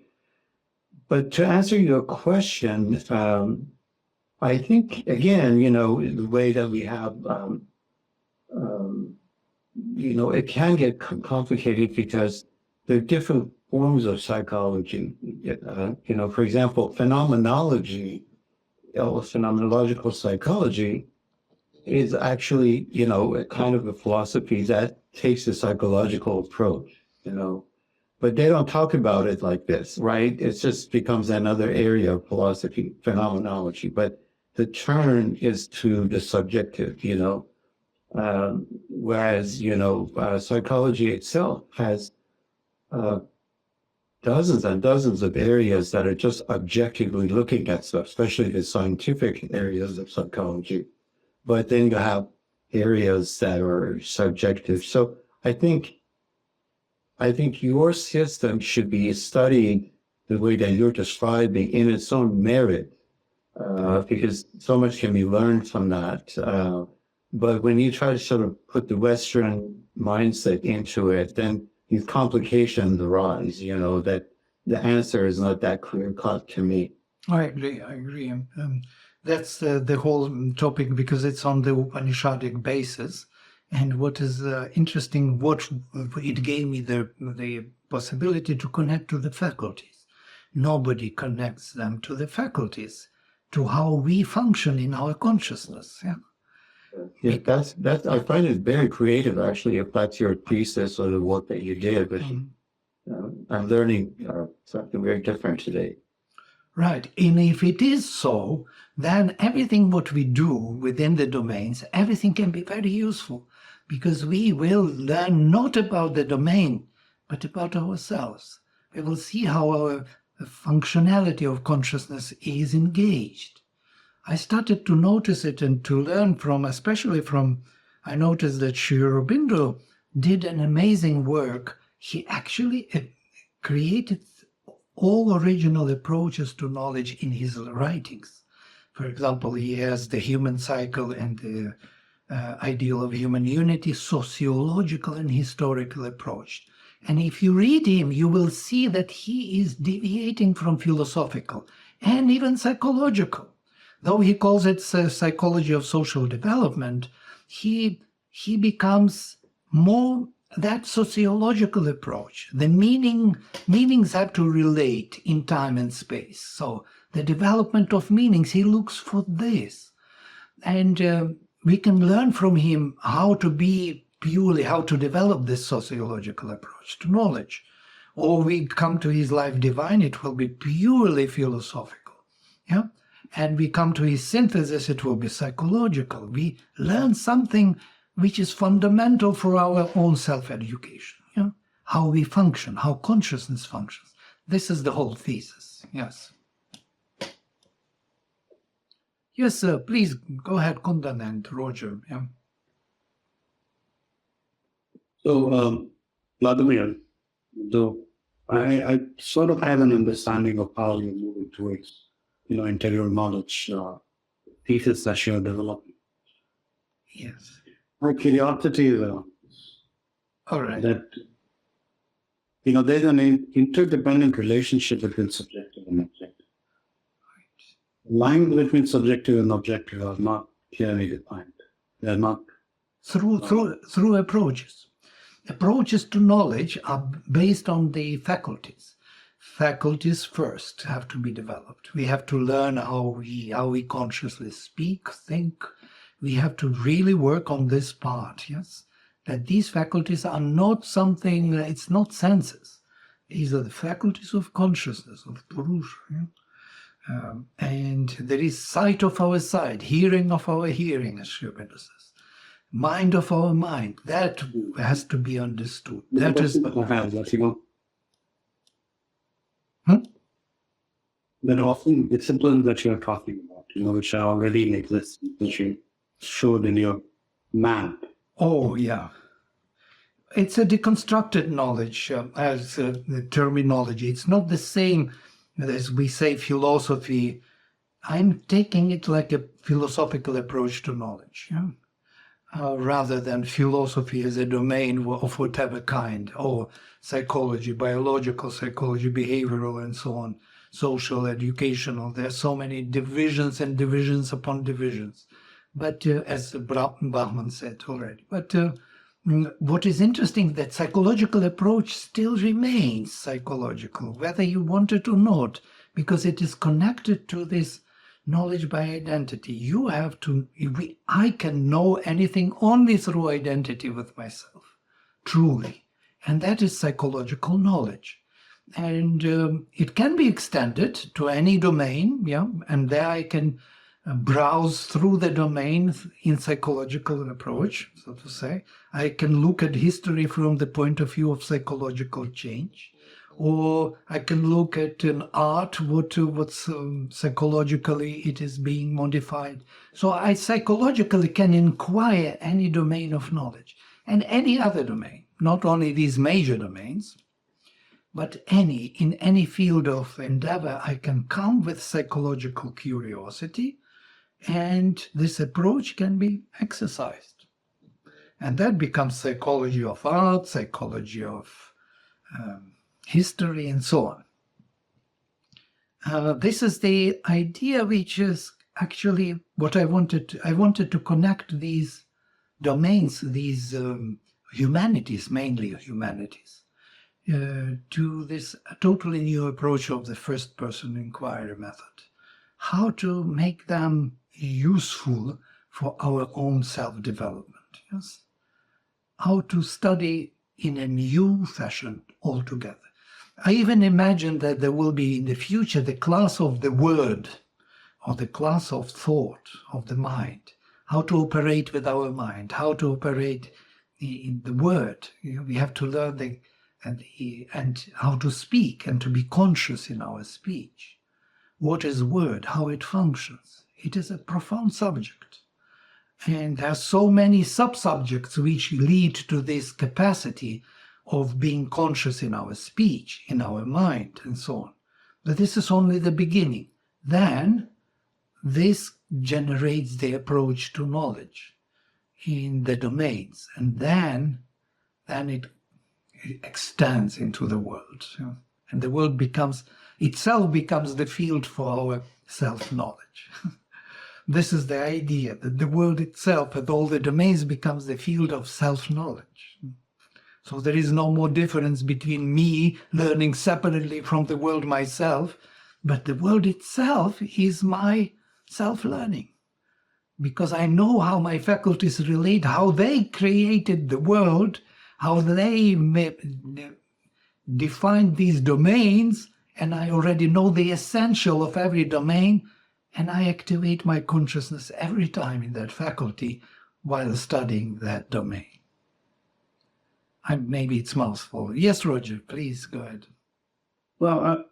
But to answer your question, I think, again, the way that we have, it can get complicated because there are different forms of psychology. For example, phenomenology, or phenomenological psychology is actually, a kind of a philosophy that takes a psychological approach, But they don't talk about it like this, right? It just becomes another area of philosophy, phenomenology. But the turn is to the subjective, whereas, psychology itself has dozens and dozens of areas that are just objectively looking at stuff, especially the scientific areas of psychology. But then you have areas that are subjective. So I think your system should be studied the way that you're describing in its own merit, because so much can be learned from that. But when you try to sort of put the Western mindset into it, then these complications arise, that the answer is not that clear-cut to me. I agree. That's the whole topic, because it's on the Upanishadic basis. And what is interesting, what it gave me the possibility to connect to the faculties. Nobody connects them to the faculties, to how we function in our consciousness. Yeah, that's I find it very creative, actually, if that's your thesis or the work that you did. But I'm learning something very different today. Right. And if it is so, then everything what we do within the domains, everything can be very useful, because we will learn not about the domain, but about ourselves. We will see how our functionality of consciousness is engaged. I started to notice it and to learn from, especially from, I noticed that Sri Aurobindo did an amazing work. He actually created all original approaches to knowledge in his writings. For example, he has the human cycle and the ideal of human unity, sociological and historical approach. And if you read him, you will see that he is deviating from philosophical and even psychological. Though he calls it psychology of social development, he becomes more that sociological approach. The meanings have to relate in time and space. So the development of meanings, he looks for this. And we can learn from him how to develop this sociological approach to knowledge. Or we come to his Life Divine, it will be purely philosophical. Yeah? And we come to his synthesis, it will be psychological. We learn something which is fundamental for our own self-education. Yeah? How we function, how consciousness functions. This is the whole thesis. Yes. Yes, sir. Please go ahead, Kundan and Roger. Yeah. So, Vladimir, though I sort of have an understanding of how you're moving towards, interior knowledge thesis that you're developing. Yes. My curiosity is All right. that, there's an interdependent relationship between subjective and objective. Lines between subjective and objective are not clearly defined. They're not. Through approaches. Approaches to knowledge are based on the faculties. Faculties first have to be developed. We have to learn how we consciously speak, think. We have to really work on this part, yes? That these faculties are not something, it's not senses. These are the faculties of consciousness, of Purusha. Yeah? And there is sight of our sight, hearing of our hearing, as Sri Aurobindo says. Mind of our mind, that has to be understood. That is... Then often disciplines that you're talking about, which are already in existence, which you showed in your map. Oh, yeah. It's a deconstructed knowledge as the terminology. It's not the same as we say philosophy. I'm taking it like a philosophical approach to knowledge, rather than philosophy as a domain of whatever kind, or psychology, biological psychology, behavioral, and so on, social, educational. There are so many divisions and divisions upon divisions. But as Brahman said already. But what is interesting, that psychological approach still remains psychological, whether you want it or not, because it is connected to this knowledge by identity. You have to, I can know anything only through identity with myself, truly. And that is psychological knowledge. And it can be extended to any domain, and there I can browse through the domain in psychological approach, so to say. I can look at history from the point of view of psychological change, or I can look at an art, what's psychologically it is being modified. So I psychologically can inquire any domain of knowledge and any other domain, not only these major domains, but in any field of endeavor, I can come with psychological curiosity, and this approach can be exercised. And that becomes psychology of art, psychology of history, and so on. This is the idea which is actually what I wanted to connect these domains, these humanities, mainly humanities, to this totally new approach of the first-person inquiry method. How to make them useful for our own self-development, yes? How to study in a new fashion altogether. I even imagine that there will be in the future the class of the word, or the class of thought, of the mind, how to operate with our mind, how to operate in the word. We have to learn and how to speak and to be conscious in our speech. What is word, how it functions. It is a profound subject. And there are so many sub-subjects which lead to this capacity of being conscious in our speech, in our mind, and so on. But this is only the beginning. Then this generates the approach to knowledge in the domains, and then it extends into the world. And the world itself becomes the field for our self-knowledge. This is the idea, that the world itself and all the domains becomes the field of self-knowledge. So there is no more difference between me learning separately from the world myself, but the world itself is my self-learning. Because I know how my faculties relate, how they created the world, how they defined these domains, and I already know the essential of every domain, and I activate my consciousness every time in that faculty while studying that domain. Maybe it's mouthful. Yes, Roger, please go ahead. Well,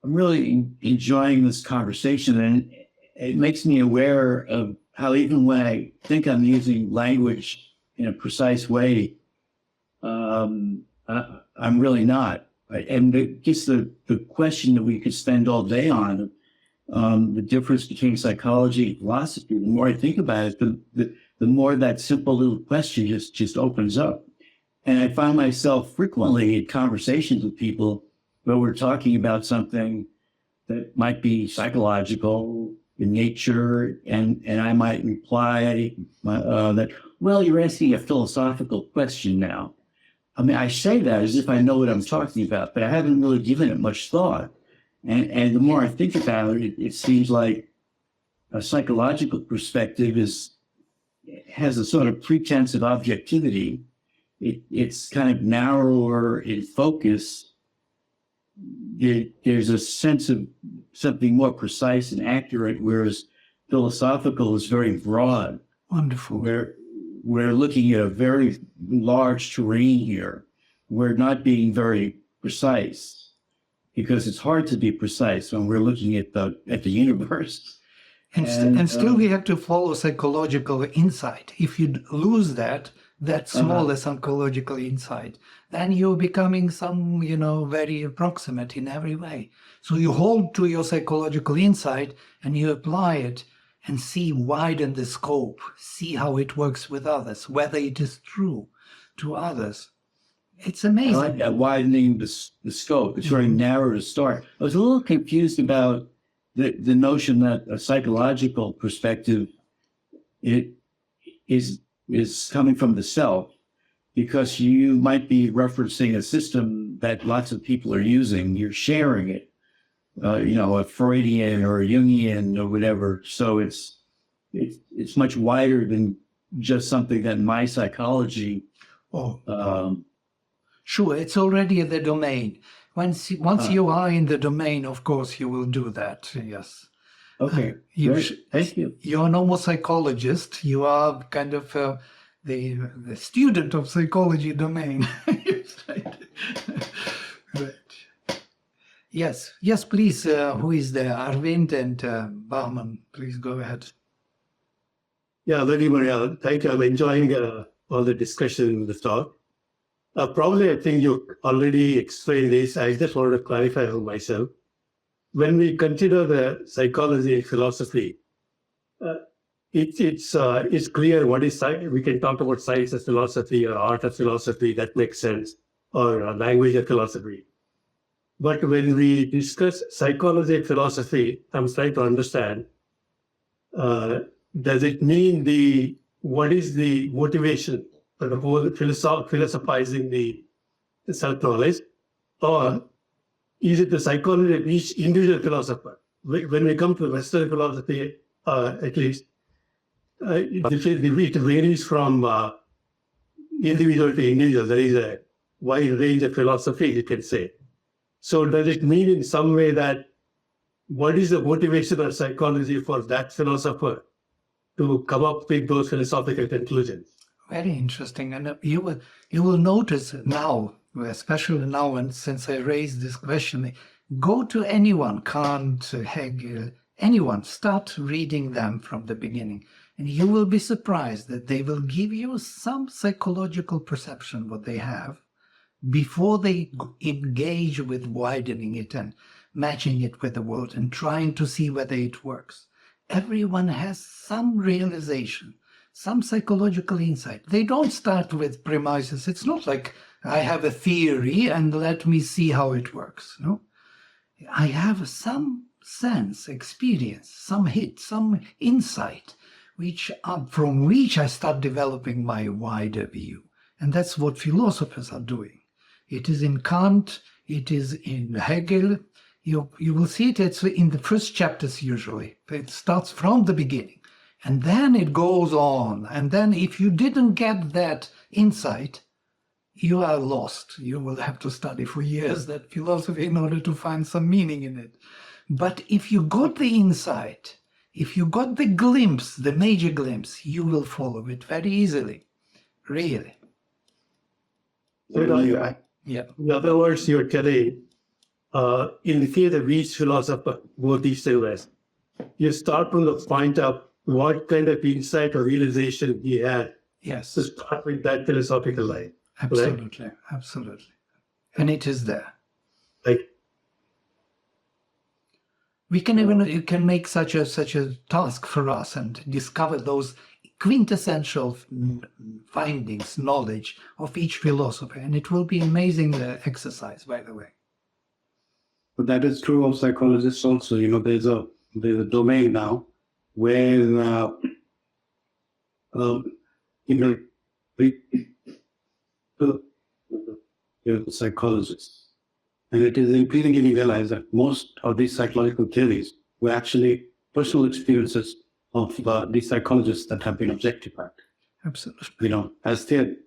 I'm really enjoying this conversation, and it makes me aware of how even when I think I'm using language in a precise way, I'm really not. Right? And I guess the question that we could spend all day on, the difference between psychology and philosophy, the more I think about it, the more that simple little question just opens up. And I find myself frequently in conversations with people where we're talking about something that might be psychological in nature, and I might reply that, well, you're asking a philosophical question now. I mean, I say that as if I know what I'm talking about, but I haven't really given it much thought. And the more I think about it, it seems like a psychological perspective has a sort of pretense of objectivity. It's kind of narrower in focus, there's a sense of something more precise and accurate, whereas philosophical is very broad. Wonderful. We're looking at a very large terrain here. We're not being very precise because it's hard to be precise when we're looking at the universe. And still we have to follow psychological insight. If you lose that smaller psychological insight, then you're becoming very approximate in every way. So you hold to your psychological insight and you apply it and widen the scope, see how it works with others, whether it is true to others. It's amazing. I like that, widening the scope. It's very narrow to start. I was a little confused about the notion that a psychological perspective is coming from the self, because you might be referencing a system that lots of people are using. You're sharing it, a Freudian or a Jungian or whatever. So it's much wider than just something that my psychology. Sure, it's already the domain. Once you are in the domain, of course, you will do that. Yes. Okay. Thank you. You're no more psychologist. You are kind of the student of psychology domain. Right. Yes, please. Who is there? Arvind and Bahman. Please go ahead. Yeah, Vladimir, thank you. I'm enjoying all the discussion in the talk. Probably, I think you already explained this. I just wanted to clarify for myself. When we consider the psychology and philosophy, it's clear what is science. We can talk about science as philosophy or art as philosophy. That makes sense, or language as philosophy. But when we discuss psychology and philosophy, I'm trying to understand, does it mean what is the motivation for the whole philosophizing the self-knowledge, or is it the psychology of each individual philosopher? When we come to Western philosophy, at least, it varies from individual to individual. There is a wide range of philosophy, you can say. So does it mean in some way that what is the motivation of psychology for that philosopher to come up with those philosophical conclusions? Very interesting. And you will notice now, especially now, and since I raised this question, go to anyone, Kant, Hegel, anyone, start reading them from the beginning. And you will be surprised that they will give you some psychological perception what they have before they engage with widening it and matching it with the world and trying to see whether it works. Everyone has some realization, some psychological insight. They don't start with premises. It's not like I have a theory and let me see how it works. No, I have some sense, experience, some hit, some insight, from which I start developing my wider view. And that's what philosophers are doing. It is in Kant, it is in Hegel. You will see it's in the first chapters usually. It starts from the beginning. And then it goes on. And then if you didn't get that insight, you are lost. You will have to study for years that philosophy in order to find some meaning in it. But if you got the insight, if you got the glimpse, the major glimpse, you will follow it very easily. Really. Yeah. In other words, you're telling, in the case of each philosopher, both East and West, you start from the point of what kind of insight or realization he had. Yes. To start with that philosophical life. Absolutely, right? Absolutely. And it is there. Like, you can make such a task for us and discover those quintessential findings, knowledge of each philosopher, and it will be amazing exercise, by the way. But that is true of psychologists also. There's a domain now where psychologists, and it is increasingly realized that most of these psychological theories were actually personal experiences of the psychologists that have been objectified. Absolutely. As theory.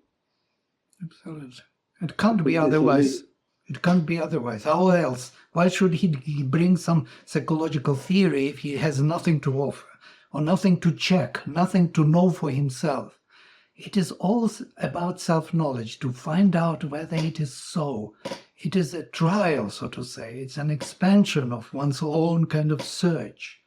Absolutely. It can't be otherwise. It can't be otherwise. How else? Why should he bring some psychological theory if he has nothing to offer, or nothing to check, nothing to know for himself? It is all about self-knowledge, to find out whether it is so. It is a trial, so to say. It's an expansion of one's own kind of search.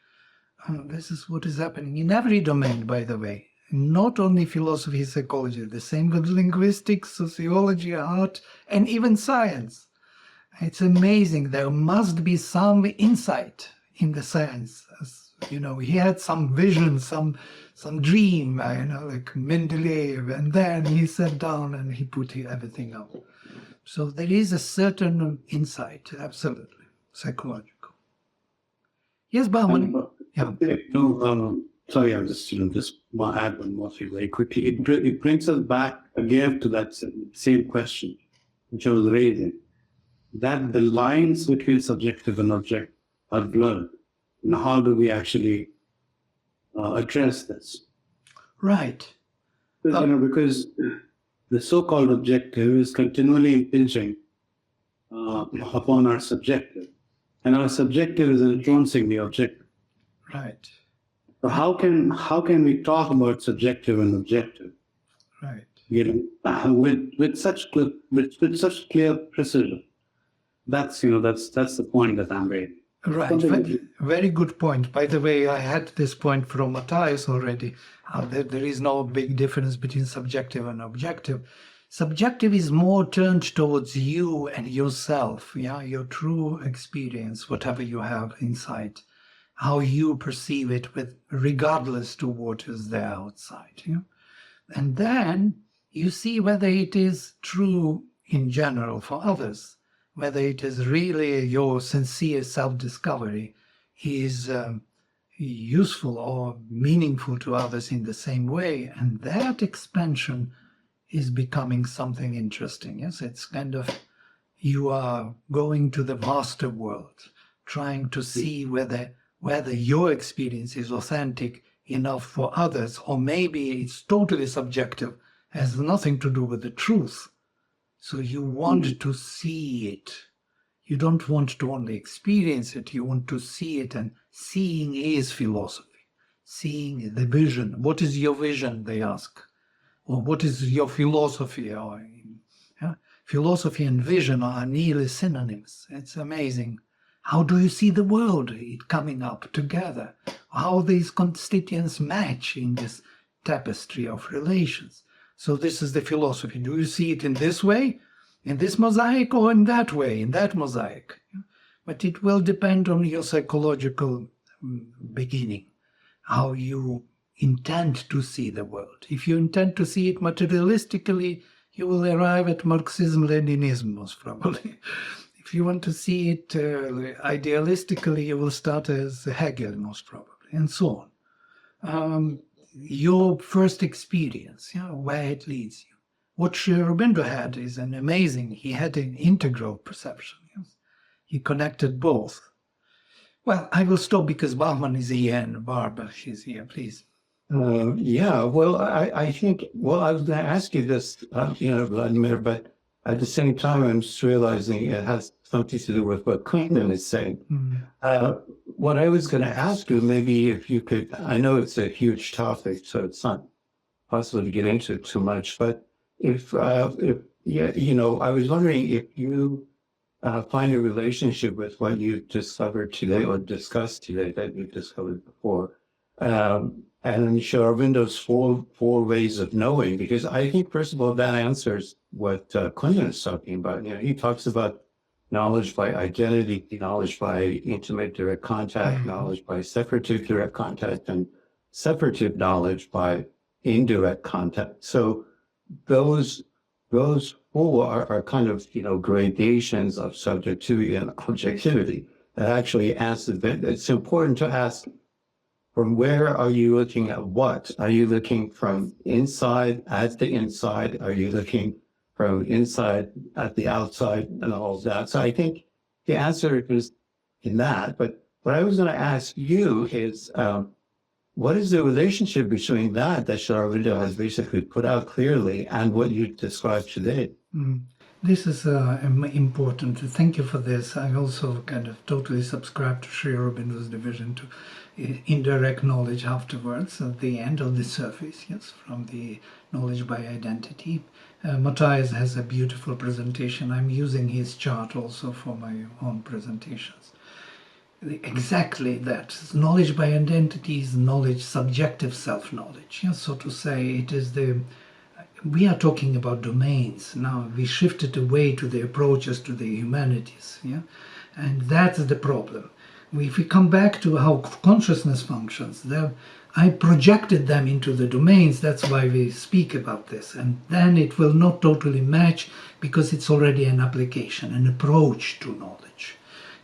This is what is happening in every domain, by the way. Not only philosophy, psychology, the same with linguistics, sociology, art, and even science. It's amazing. There must be some insight in the science. You know, he had some vision, some dream, you know, like Mendeleev, and then he sat down and he put everything up. So there is a certain insight, absolutely, psychological. Yes, Bauman? Yeah. Sorry, I just want to add one more thing very quickly. It brings us back again to that same question, which I was raising, that the lines between subjective and objective are blurred. And how do we actually address this? Right. Because the so-called objective is continually impinging upon our subjective, and our subjective is influencing the objective. Right. So how can we talk about subjective and objective? Right. You know, with such clear precision. That's the point that I'm making. Right. Very good point. By the way, I had this point from Matthias already. There is no big difference between subjective and objective. Subjective is more turned towards you and yourself, yeah, your true experience, whatever you have inside, how you perceive it, with regardless to what is there outside. Yeah? And then you see whether it is true in general for others, whether it is really your sincere self-discovery is useful or meaningful to others in the same way. And that expansion is becoming something interesting. Yes, it's kind of, you are going to the vaster world, trying to see whether your experience is authentic enough for others, or maybe it's totally subjective, has nothing to do with the truth. So you want to see it. You don't want to only experience it, you want to see it, and seeing is philosophy. Seeing the vision. What is your vision, they ask? Or what is your philosophy? Or, yeah? Philosophy and vision are nearly synonyms. It's amazing. How do you see the world coming up together? How these constituents match in this tapestry of relations? So this is the philosophy. Do you see it in this way, in this mosaic, or in that way, in that mosaic? But it will depend on your psychological beginning, how you intend to see the world. If you intend to see it materialistically, you will arrive at Marxism-Leninism, most probably. If you want to see it idealistically, you will start as Hegel, most probably, and so on. Your first experience, where it leads you. What Sri Aurobindo had is an amazing, he had an integral perception. Yes? He connected both. Well, I will stop because Bauman is here and Barbara, she's here, please. Yeah, well, I think, I was going to ask you this, Vladimir, but at the same time, I'm just realizing it has something to do with what Clinton is saying. What I was going to ask you, maybe if you could, I know it's a huge topic, so it's not possible to get into it too much, but if I was wondering if you find a relationship with what you discovered today or discussed today that you discovered before, and Sri Aurobindo's four ways of knowing, because I think, first of all, that answers what Clinton is talking about. He talks about knowledge by identity, knowledge by intimate direct contact, knowledge by separative direct contact, and separative knowledge by indirect contact. So those four are kind of, gradations of subjectivity and objectivity that actually answer that. It's important to ask, from where are you looking at what? Are you looking from inside at the inside? Are you looking from inside at the outside and all of that? So I think the answer is in that. But what I was going to ask you is, what is the relationship between that Sri Aurobindo has basically put out clearly and what you described today? This is important. Thank you for this. I also kind of totally subscribe to Sri Aurobindo's division to indirect knowledge afterwards, at the end of the surface, yes, from the knowledge by identity. Matthias has a beautiful presentation. I'm using his chart also for my own presentations. Exactly that. Knowledge by identity is knowledge, subjective self-knowledge. Yes, so to say, it is the... We are talking about domains. Now we shifted away to the approaches to the humanities, yeah? And that's the problem. If we come back to how consciousness functions, I projected them into the domains, that's why we speak about this. And then it will not totally match because it's already an application, an approach to knowledge,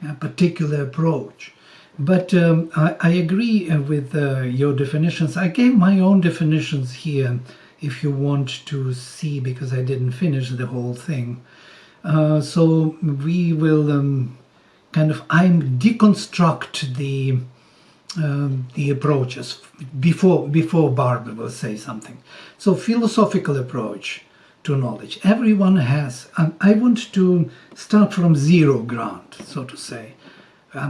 a particular approach. But I agree with your definitions. I gave my own definitions here if you want to see, because I didn't finish the whole thing. So we will I'm deconstruct the approaches before Barbara will say something. So philosophical approach to knowledge. Everyone has, I want to start from zero ground, so to say.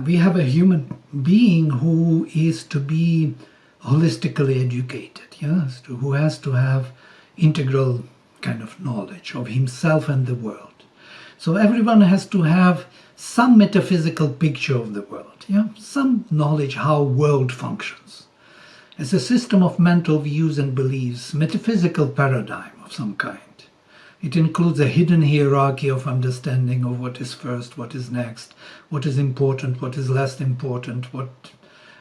We have a human being who is to be holistically educated, yes, who has to have integral kind of knowledge of himself and the world. So everyone has to have some metaphysical picture of the world, yeah, some knowledge how world functions as a system of mental views and beliefs, metaphysical paradigm of some kind. It includes a hidden hierarchy of understanding of what is first, what is next, what is important, what is less important,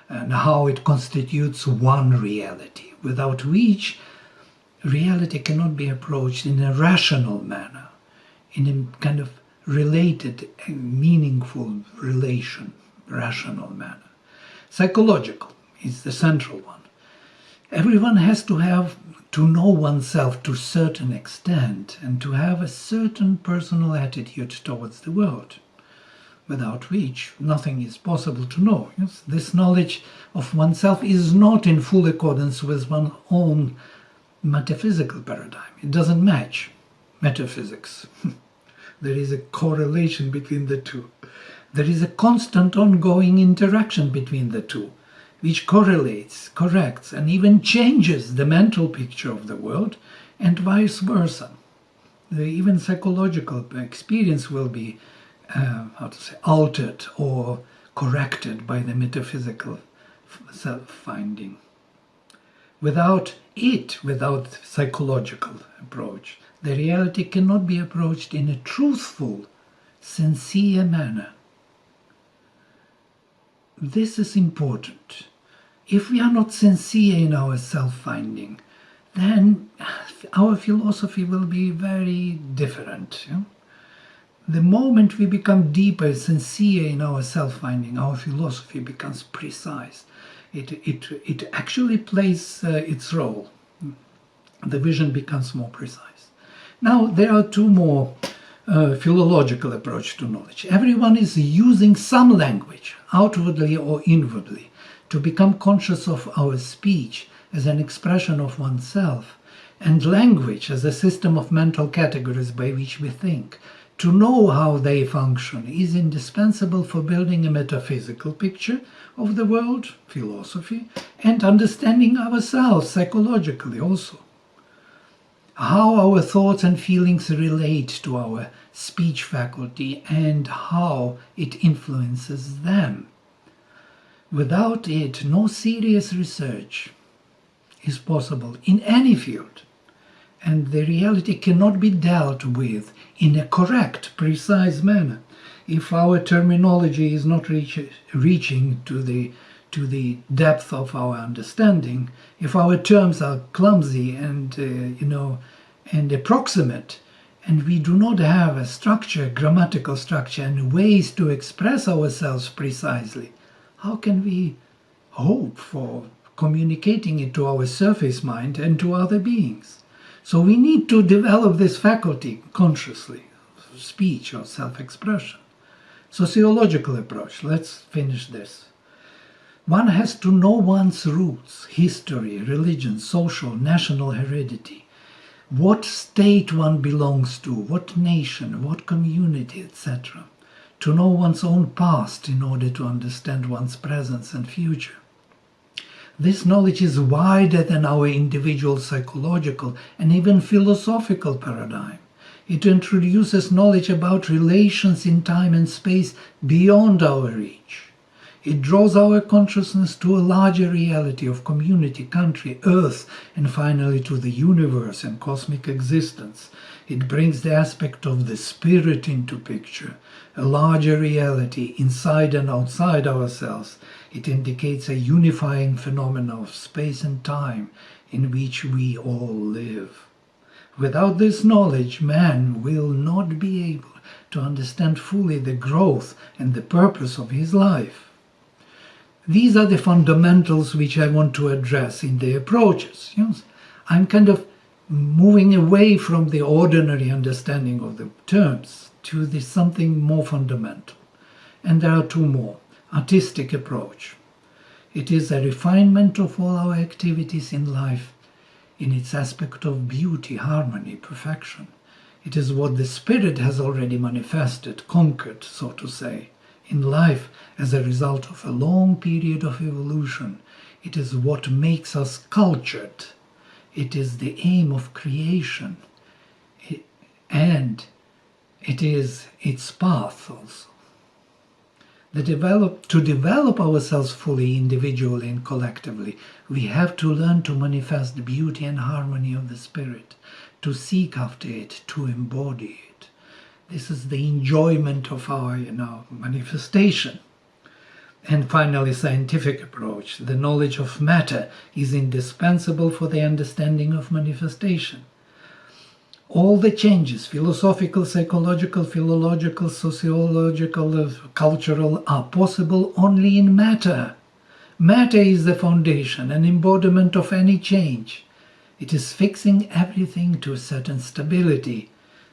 and how it constitutes one reality, without which reality cannot be approached in a rational manner, in a kind of related, meaningful relation, rational manner. Psychological is the central one. Everyone has to know oneself to a certain extent and to have a certain personal attitude towards the world, without which nothing is possible to know. Yes? This knowledge of oneself is not in full accordance with one's own metaphysical paradigm. It doesn't match metaphysics. There is a correlation between the two. There is a constant ongoing interaction between the two, which correlates, corrects, and even changes the mental picture of the world, and vice versa. Even psychological experience will be altered or corrected by the metaphysical self-finding. Without psychological approach, the reality cannot be approached in a truthful, sincere manner. This is important. If we are not sincere in our self-finding, then our philosophy will be very different. Yeah? The moment we become deeper, sincere in our self-finding, our philosophy becomes precise. It actually plays its role. The vision becomes more precise. Now, there are two more philological approach to knowledge. Everyone is using some language, outwardly or inwardly, to become conscious of our speech as an expression of oneself, and language as a system of mental categories by which we think. To know how they function is indispensable for building a metaphysical picture of the world, philosophy, and understanding ourselves psychologically also. How our thoughts and feelings relate to our speech faculty and how it influences them. Without it, no serious research is possible in any field, and the reality cannot be dealt with in a correct, precise manner if our terminology is not reaching to the depth of our understanding, if our terms are clumsy and and approximate, and we do not have a structure, grammatical structure, and ways to express ourselves precisely, how can we hope for communicating it to our surface mind and to other beings? So we need to develop this faculty consciously, speech or self-expression. Sociological approach, let's finish this. One has to know one's roots, history, religion, social, national heredity. what state one belongs to, what nation, what community, etc. To know one's own past in order to understand one's present and future. This knowledge is wider than our individual psychological and even philosophical paradigm. It introduces knowledge about relations in time and space beyond our reach. It draws our consciousness to a larger reality of community, country, earth, and finally to the universe and cosmic existence. It brings the aspect of the spirit into picture, a larger reality inside and outside ourselves. It indicates a unifying phenomenon of space and time in which we all live. Without this knowledge, man will not be able to understand fully the growth and the purpose of his life. These are the fundamentals which I want to address in the approaches. Yes? I'm kind of moving away from the ordinary understanding of the terms to this something more fundamental. And there are two more. Artistic approach. It is a refinement of all our activities in life in its aspect of beauty, harmony, perfection. It is what the spirit has already manifested, conquered, so to say, in life as a result of a long period of evolution. It is what makes us cultured. It is the aim of creation. And it is its path also. To develop ourselves fully, individually and collectively, we have to learn to manifest the beauty and harmony of the spirit, to seek after it, to embody it. This is the enjoyment of our manifestation. And finally, scientific approach. The knowledge of matter is indispensable for the understanding of manifestation. All the changes, philosophical, psychological, philological, sociological, cultural, are possible only in matter. Matter is the foundation, an embodiment of any change. It is fixing everything to a certain stability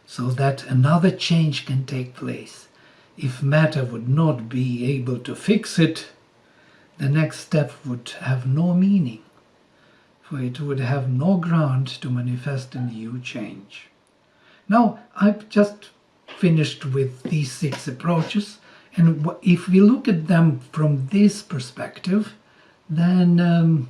so that another change can take place. If matter would not be able to fix it, the next step would have no meaning, for it would have no ground to manifest a new change. Now, I've just finished with these 6 approaches, and if we look at them from this perspective, then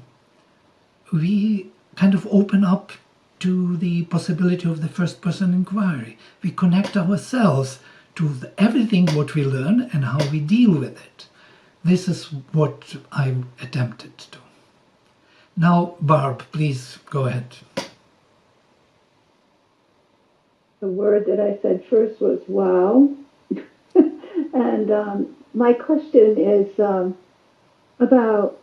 we kind of open up to the possibility of the first-person inquiry. We connect ourselves to everything what we learn and how we deal with it. This is what I attempted to. Now, Barb, please go ahead. The word that I said first was wow. And my question is about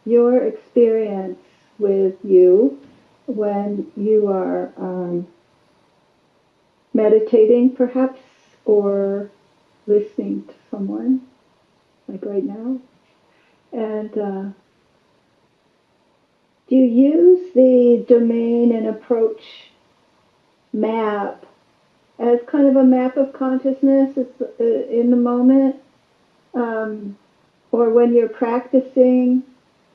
your experience with you when you are meditating, perhaps, or listening to someone, like right now. And do you use the domain and approach map as kind of a map of consciousness in the moment? Or when you're practicing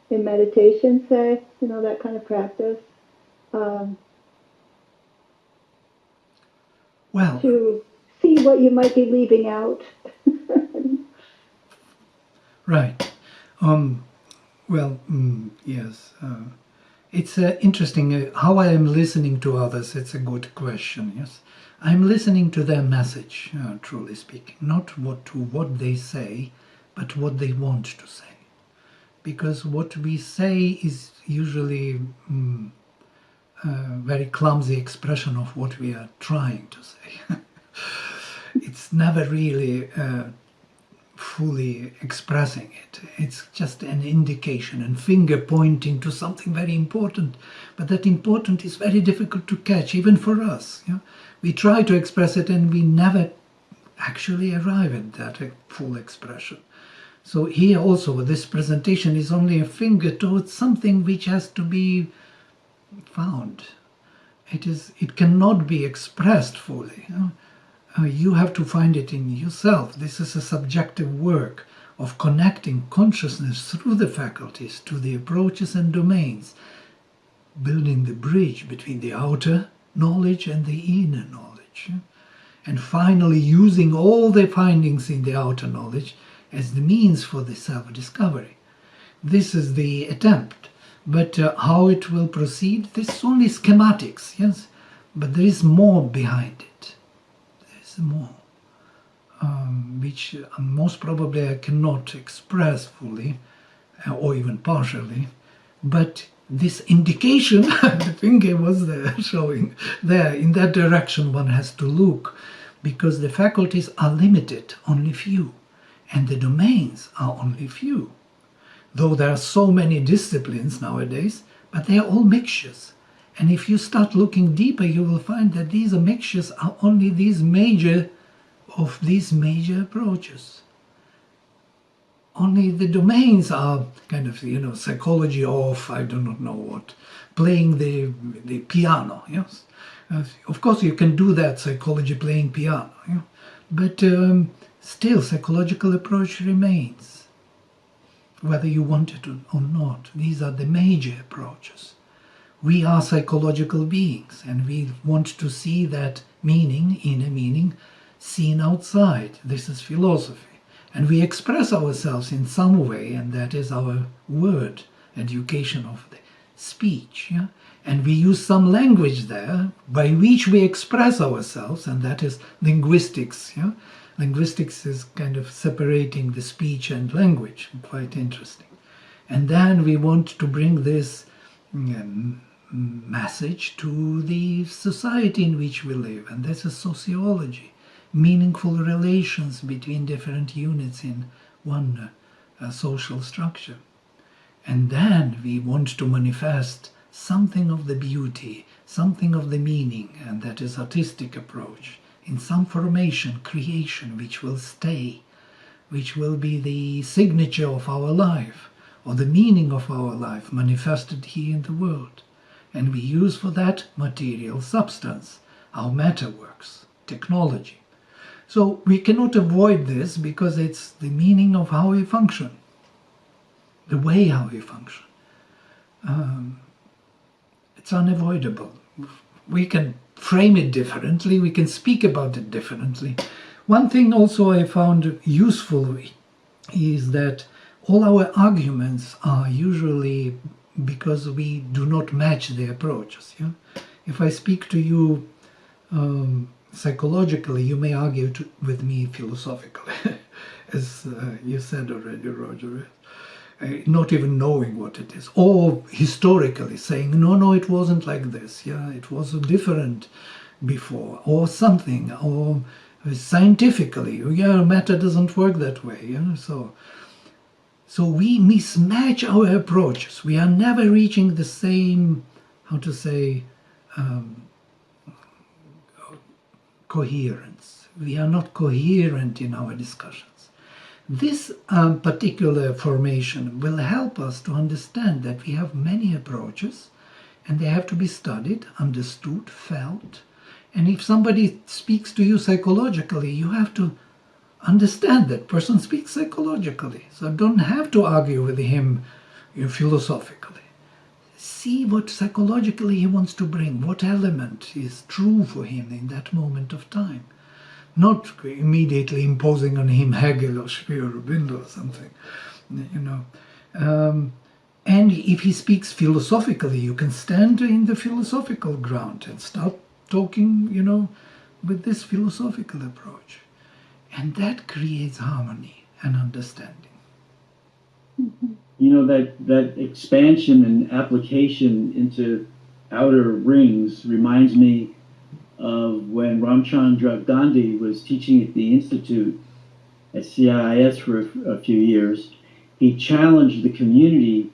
in meditation, say, that kind of practice, Well, to see what you might be leaving out. right. Yes. It's interesting how I am listening to others. It's a good question, yes. I'm listening to their message, truly speaking, not to what they say, but what they want to say. Because what we say is usually a very clumsy expression of what we are trying to say. It's never really fully expressing it. It's just an indication and finger pointing to something very important. But that important is very difficult to catch, even for us. Yeah? We try to express it and we never actually arrive at that full expression. So here also, this presentation is only a finger towards something which has to be found. It cannot be expressed fully. You have to find it in yourself. This is a subjective work of connecting consciousness through the faculties to the approaches and domains, building the bridge between the outer knowledge and the inner knowledge. And finally using all the findings in the outer knowledge as the means for the self-discovery. This is the attempt. But how it will proceed, this is only schematics, yes? But there is more behind it. There is more, which most probably I cannot express fully, or even partially. But this indication, the finger was there, showing there, in that direction one has to look, because the faculties are limited, only few, and the domains are only few. Though there are so many disciplines nowadays, but they are all mixtures. And if you start looking deeper, you will find that these mixtures are only these major approaches. Only the domains are kind of, psychology of, I do not know what, playing the piano, yes? Of course you can do that, psychology playing piano, yeah? But still psychological approach remains. Whether you want it or not, these are the major approaches. We are psychological beings, and we want to see that meaning, inner meaning, seen outside. This is philosophy. And we express ourselves in some way, and that is our word, education of the speech. Yeah? And we use some language there by which we express ourselves, and that is linguistics. Yeah? Linguistics is kind of separating the speech and language, quite interesting. And then we want to bring this message to the society in which we live, and this is sociology, meaningful relations between different units in one social structure. And then we want to manifest something of the beauty, something of the meaning, and that is artistic approach, in some formation, creation, which will stay, which will be the signature of our life, or the meaning of our life manifested here in the world. And we use for that material substance, how matter works, technology. So we cannot avoid this because it's the meaning of how we function, the way how we function. It's unavoidable. We can frame it differently, we can speak about it differently. One thing also I found useful is that all our arguments are usually because we do not match the approaches. Yeah? If I speak to you psychologically, you may argue with me philosophically, as you said already, Roger. Not even knowing what it is, or historically saying, no, it wasn't like this, yeah, it was different before, or something, or scientifically, yeah, matter doesn't work that way, yeah, so we mismatch our approaches. We are never reaching the same, how to say, coherence. We are not coherent in our discussions. This particular formation will help us to understand that we have many approaches, and they have to be studied, understood, felt. And if somebody speaks to you psychologically, you have to understand that person speaks psychologically. So don't have to argue with him philosophically. See what psychologically he wants to bring, what element is true for him in that moment of time. Not immediately imposing on him Hegel or Sri Aurobindo or something, And if he speaks philosophically, you can stand in the philosophical ground and start talking, with this philosophical approach. And that creates harmony and understanding. That expansion and application into outer rings reminds me of when Ramchandra Gandhi was teaching at the Institute at CIIS for a few years. He challenged the community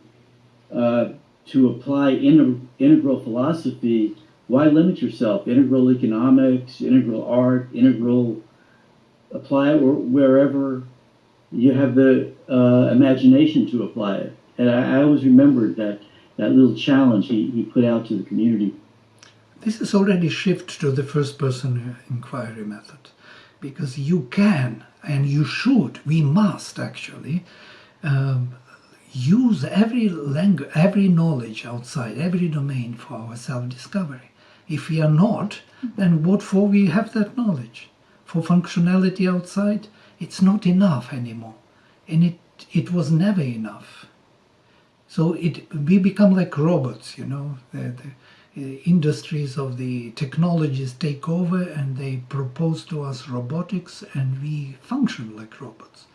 to apply integral philosophy. Why limit yourself? Integral economics, integral art, apply it wherever you have the imagination to apply it. And I always remembered that little challenge he put out to the community. This is already shift to the first-person inquiry method, because you can and you should, we must actually use every language, every knowledge outside, every domain for our self-discovery. If we are not, then what for we have that knowledge? For functionality outside, it's not enough anymore. And it was never enough. So we become like robots, you know. The industries of the technologies take over and they propose to us robotics, and we function like robots.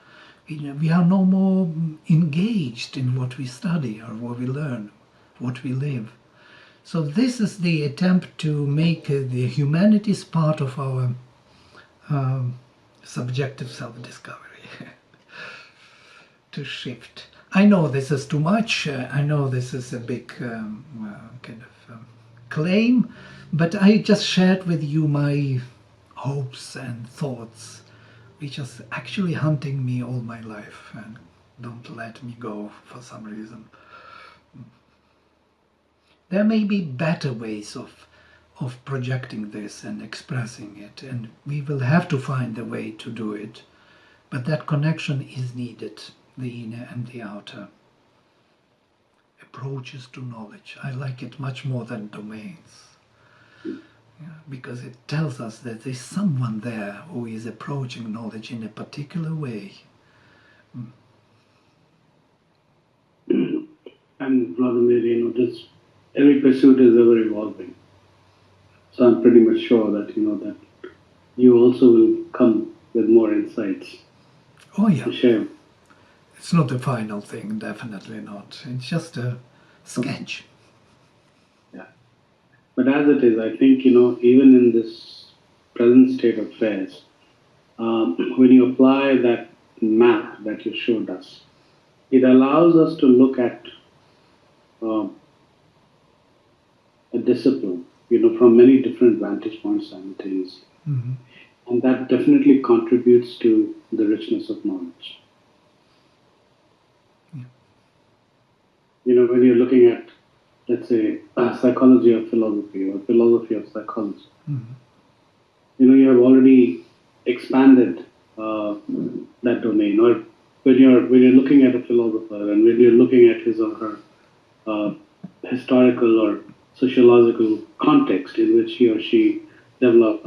We are no more engaged in what we study or what we learn, what we live. So this is the attempt to make the humanities part of our subjective self-discovery, to shift. I know this is too much, I know this is a big kind of claim, but I just shared with you my hopes and thoughts, which is actually hunting me all my life and don't let me go for some reason. There may be better ways of projecting this and expressing it, and we will have to find a way to do it. But that connection is needed, the inner and the outer. Approaches to knowledge. I like it much more than domains. Yeah, because it tells us that there's someone there who is approaching knowledge in a particular way. And Vladimir, you know, every pursuit is ever evolving. So I'm pretty much sure that, you know, that you also will come with more insights. Oh yeah. To share. It's not the final thing, definitely not. It's just a sketch. Yeah. But as it is, I think, you know, even in this present state of affairs, when you apply that map that you showed us, it allows us to look at a discipline, you know, from many different vantage points simultaneously. Mm-hmm. And that definitely contributes to the richness of knowledge. Yeah. You know, when you're looking at, let's say, psychology of philosophy or philosophy of psychology, Mm-hmm. you know, you have already expanded that domain. Or when you're looking at a philosopher and when you're looking at his or her historical or sociological context in which he or she developed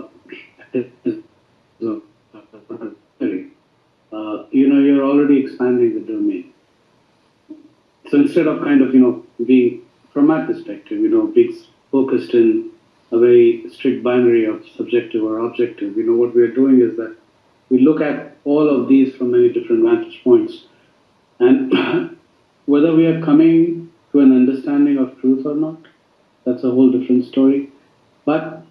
you know, you're already expanding the domain. So instead of kind of, you know, being, from my perspective, you know, being focused in a very strict binary of subjective or objective, you know, what we're doing is that we look at all of these from many different vantage points. And whether we are coming to an understanding of truth or not, that's a whole different story. But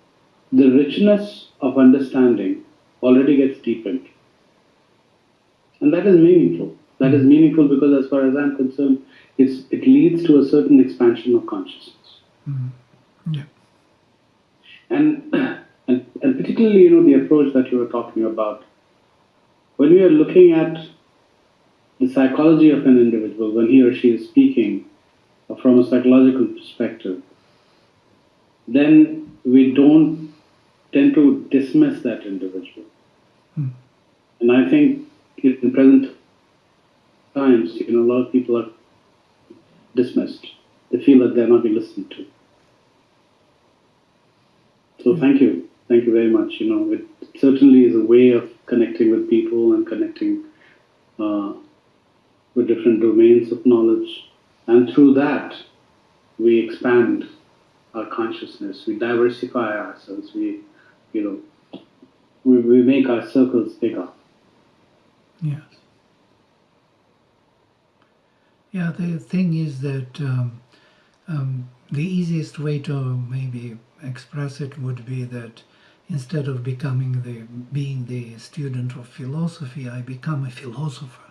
the richness of understanding already gets deepened. And that is meaningful. That is meaningful because as far as I'm concerned, it leads to a certain expansion of consciousness. Mm-hmm. Yeah. And particularly, you know, the approach that you were talking about, when we are looking at the psychology of an individual, when he or she is speaking from a psychological perspective, then we don't tend to dismiss that individual. Mm. And I think in present times, you know, a lot of people are dismissed. They feel that they're not being listened to. So thank you very much. You know, it certainly is a way of connecting with people and connecting with different domains of knowledge, and through that we expand our consciousness, we diversify ourselves, we make our circles bigger. Yes. Yeah, the thing is that the easiest way to maybe express it would be that instead of being the student of philosophy, I become a philosopher.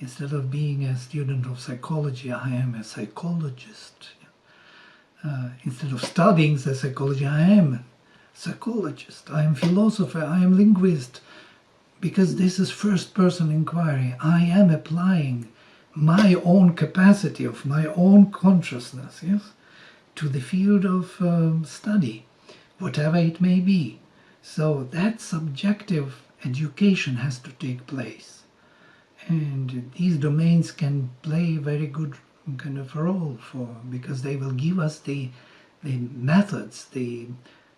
Instead of being a student of psychology, I am a psychologist. Instead of studying the psychology, I am a psychologist. I am philosopher. I am linguist. Because this is first-person inquiry. I am applying my own capacity of my own consciousness, yes, to the field of study, whatever it may be. So that subjective education has to take place. And these domains can play a very good kind of role because they will give us the methods, the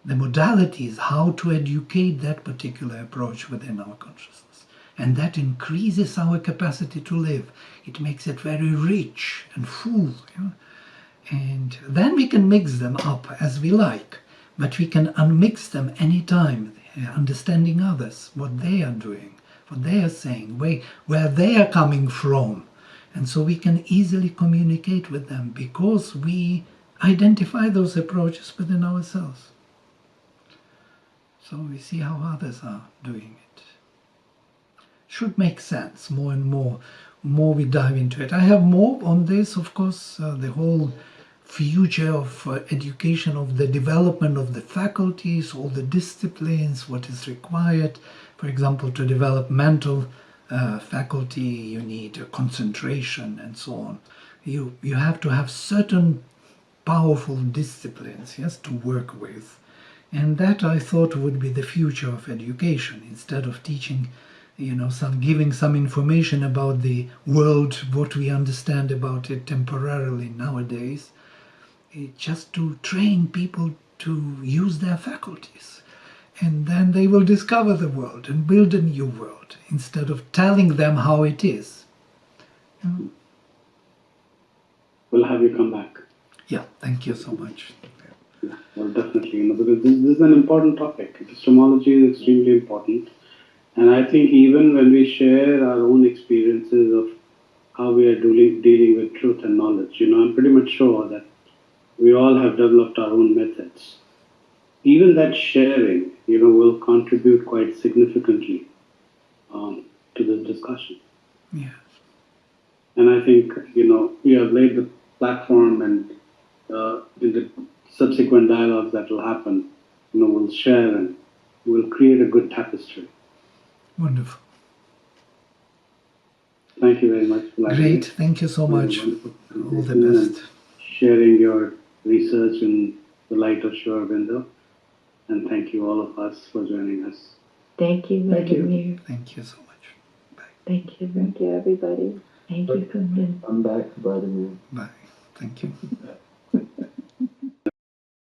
modalities, how to educate that particular approach within our consciousness. And that increases our capacity to live. It makes it very rich and full. And then we can mix them up as we like, but we can unmix them anytime, understanding others, what they are doing, what they are saying, where they are coming from. And so we can easily communicate with them because we identify those approaches within ourselves. So we see how others are doing it. Should make sense more and more we dive into it. I have more on this, of course, the whole future of education, of the development of the faculties, all the disciplines, what is required. For example, to develop mental faculty, you need concentration and so on. You have to have certain powerful disciplines, yes, to work with. And that I thought would be the future of education, instead of teaching, giving some information about the world, what we understand about it temporarily nowadays, just to train people to use their faculties. And then they will discover the world and build a new world, instead of telling them how it is. We'll have you come back. Yeah, thank you so much. Yeah, well, definitely, because this is an important topic. Epistemology is extremely important. And I think even when we share our own experiences of how we are dealing with truth and knowledge, I'm pretty much sure that we all have developed our own methods. Even that sharing, will contribute quite significantly to this discussion. Yeah. And I think, we have laid the platform, and in the subsequent dialogues that will happen, we'll share and we'll create a good tapestry. Wonderful. Thank you very much. Vladimir. Great. Thank you so much. All the best. Sharing your research in the light of Sri Aurobindo. And thank you, all of us, for joining us. Thank you, Vladimir. Thank you so much. Bye. Thank you, everybody. Thank you, Kundan. I'm back, Vladimir. Bye. Thank you.